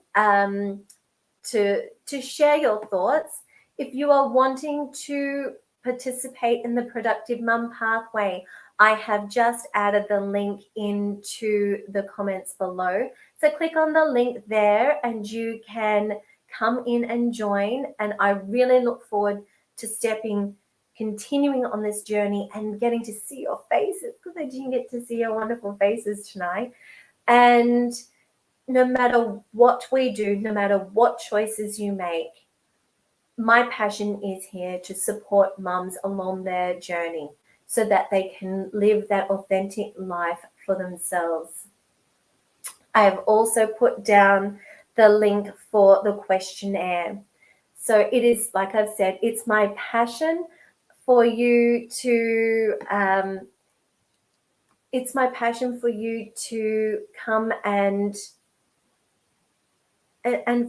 share your thoughts. If you are wanting to participate in the Productive Mum Pathway, I have just added the link into the comments below. So click on the link there and you can come in and join. And I really look forward to continuing on this journey and getting to see your faces, because I didn't get to see your wonderful faces tonight. And no matter what we do, no matter what choices you make, my passion is here to support mums along their journey so that they can live that authentic life for themselves. I have also put down the link for the questionnaire. So it is, like I've said, it's my passion for you to come and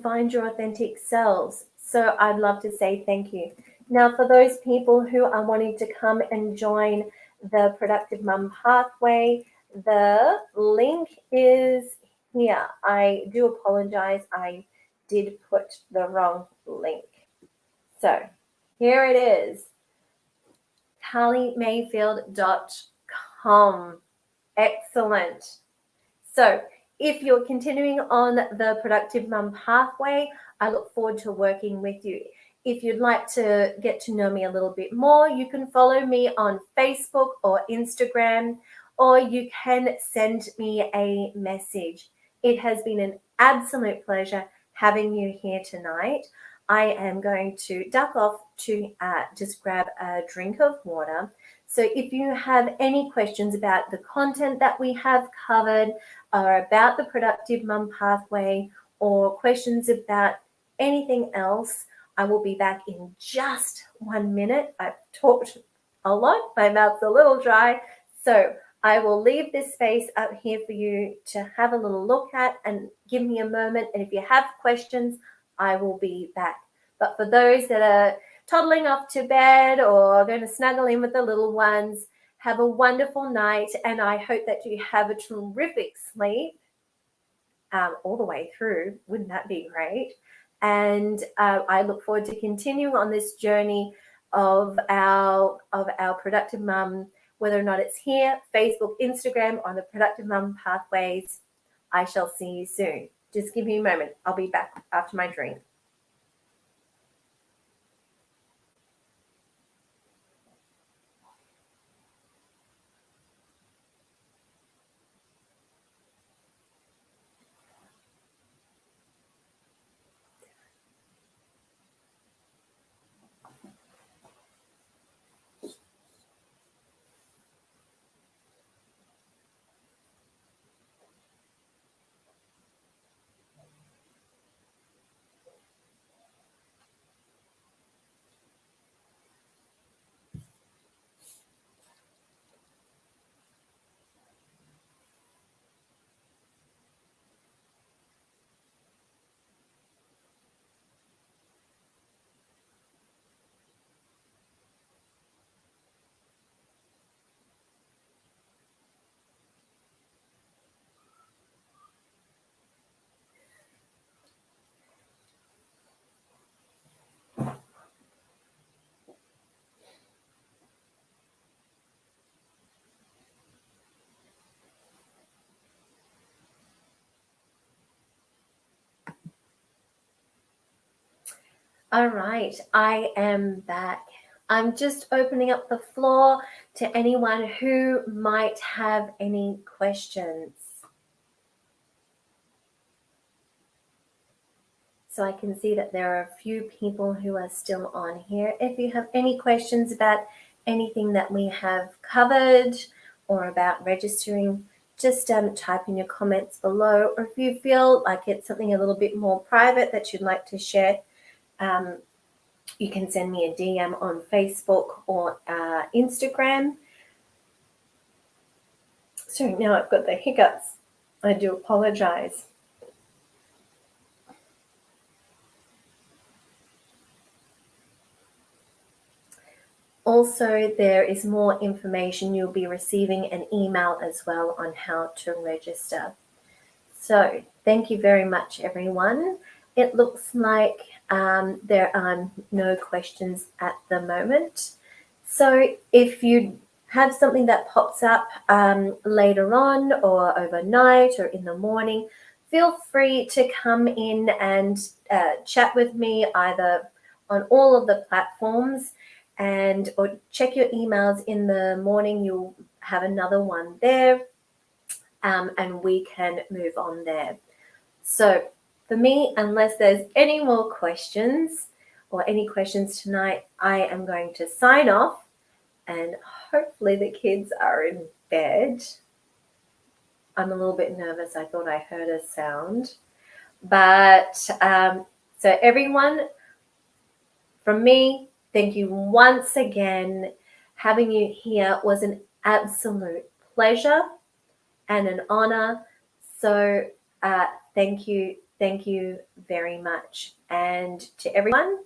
find your authentic selves. So I'd love to say thank you. Now, for those people who are wanting to come and join the Productive Mum Pathway, the link is here. I do apologize. I did put the wrong link. So here it is, carlymayfield.com. Excellent. So if you're continuing on the Productive Mum Pathway, I look forward to working with you. If you'd like to get to know me a little bit more, you can follow me on Facebook or Instagram, or you can send me a message. It has been an absolute pleasure having you here tonight. I am going to duck off to just grab a drink of water. So if you have any questions about the content that we have covered, or about the Productive Mum Pathway, or questions about anything else, I will be back in just 1 minute. I've talked a lot, my mouth's a little dry, so I will leave this space up here for you to have a little look at and give me a moment. And if you have questions, I will be back. But for those that are toddling off to bed or going to snuggle in with the little ones, have a wonderful night, and I hope that you have a terrific sleep all the way through. Wouldn't that be great? And I look forward to continuing on this journey of our Productive Mum, whether or not it's here, Facebook, Instagram, or on the Productive Mum Pathways. I shall see you soon. Just give me a moment. I'll be back after my drink. All right, I am back. I'm just opening up the floor to anyone who might have any questions. So I can see that there are a few people who are still on here. If you have any questions about anything that we have covered or about registering, just type in your comments below. Or if you feel like it's something a little bit more private that you'd like to share, you can send me a DM on Facebook or Instagram. So now I've got the hiccups. I do apologize. Also, there is more information. You'll be receiving an email as well on how to register. So thank you very much, everyone. It looks like there are no questions at the moment. So if you have something that pops up later on or overnight or in the morning, feel free to come in and chat with me either on all of the platforms or check your emails in the morning. You'll have another one there. And we can move on there. So for me, unless there's any more questions or any questions tonight, I am going to sign off, and hopefully the kids are in bed. I'm a little bit nervous. I thought I heard a sound. But so everyone, from me, thank you once again. Having you here was an absolute pleasure and an honor. So thank you very much. And to everyone,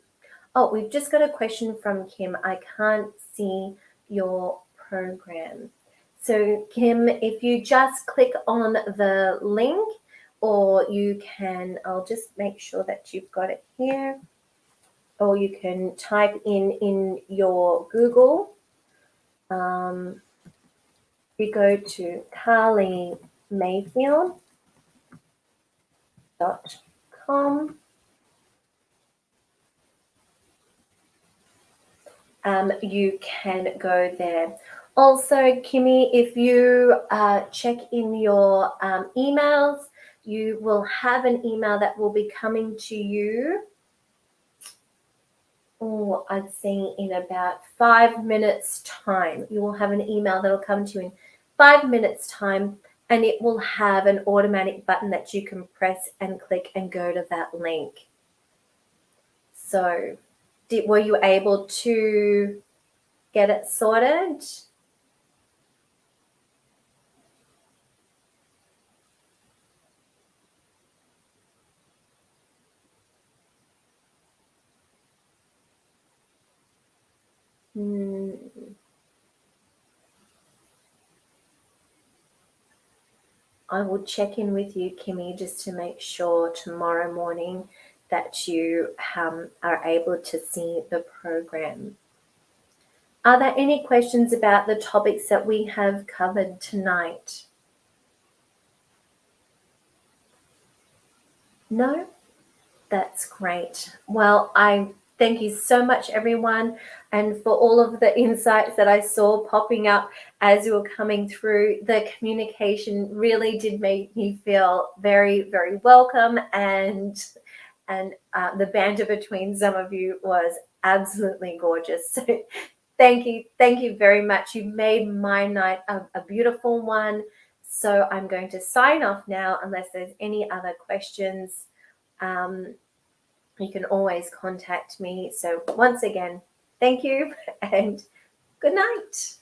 oh, we've just got a question from Kim. I can't see your program. So Kim, if you just click on the link, or you can, I'll just make sure that you've got it here, or you can type in your Google. We go to carlymayfield.com. You can go there. Also, Kimmy, if you check in your emails, you will have an email that will be coming to you. Oh, I'd say in about 5 minutes' time. You will have an email that will come to you in 5 minutes' time, and it will have an automatic button that you can press and click and go to that link. So, were you able to get it sorted? I will check in with you, Kimmy, just to make sure tomorrow morning that you are able to see the program. Are there any questions about the topics that we have covered tonight? No? That's great. Well, I thank you so much, everyone, and for all of the insights that I saw popping up as you were coming through. The communication really did make me feel very, very welcome, and the banter between some of you was absolutely gorgeous. So thank you very much. You made my night a beautiful one. So I'm going to sign off now, unless there's any other questions. You can always contact me. So once again, thank you and good night.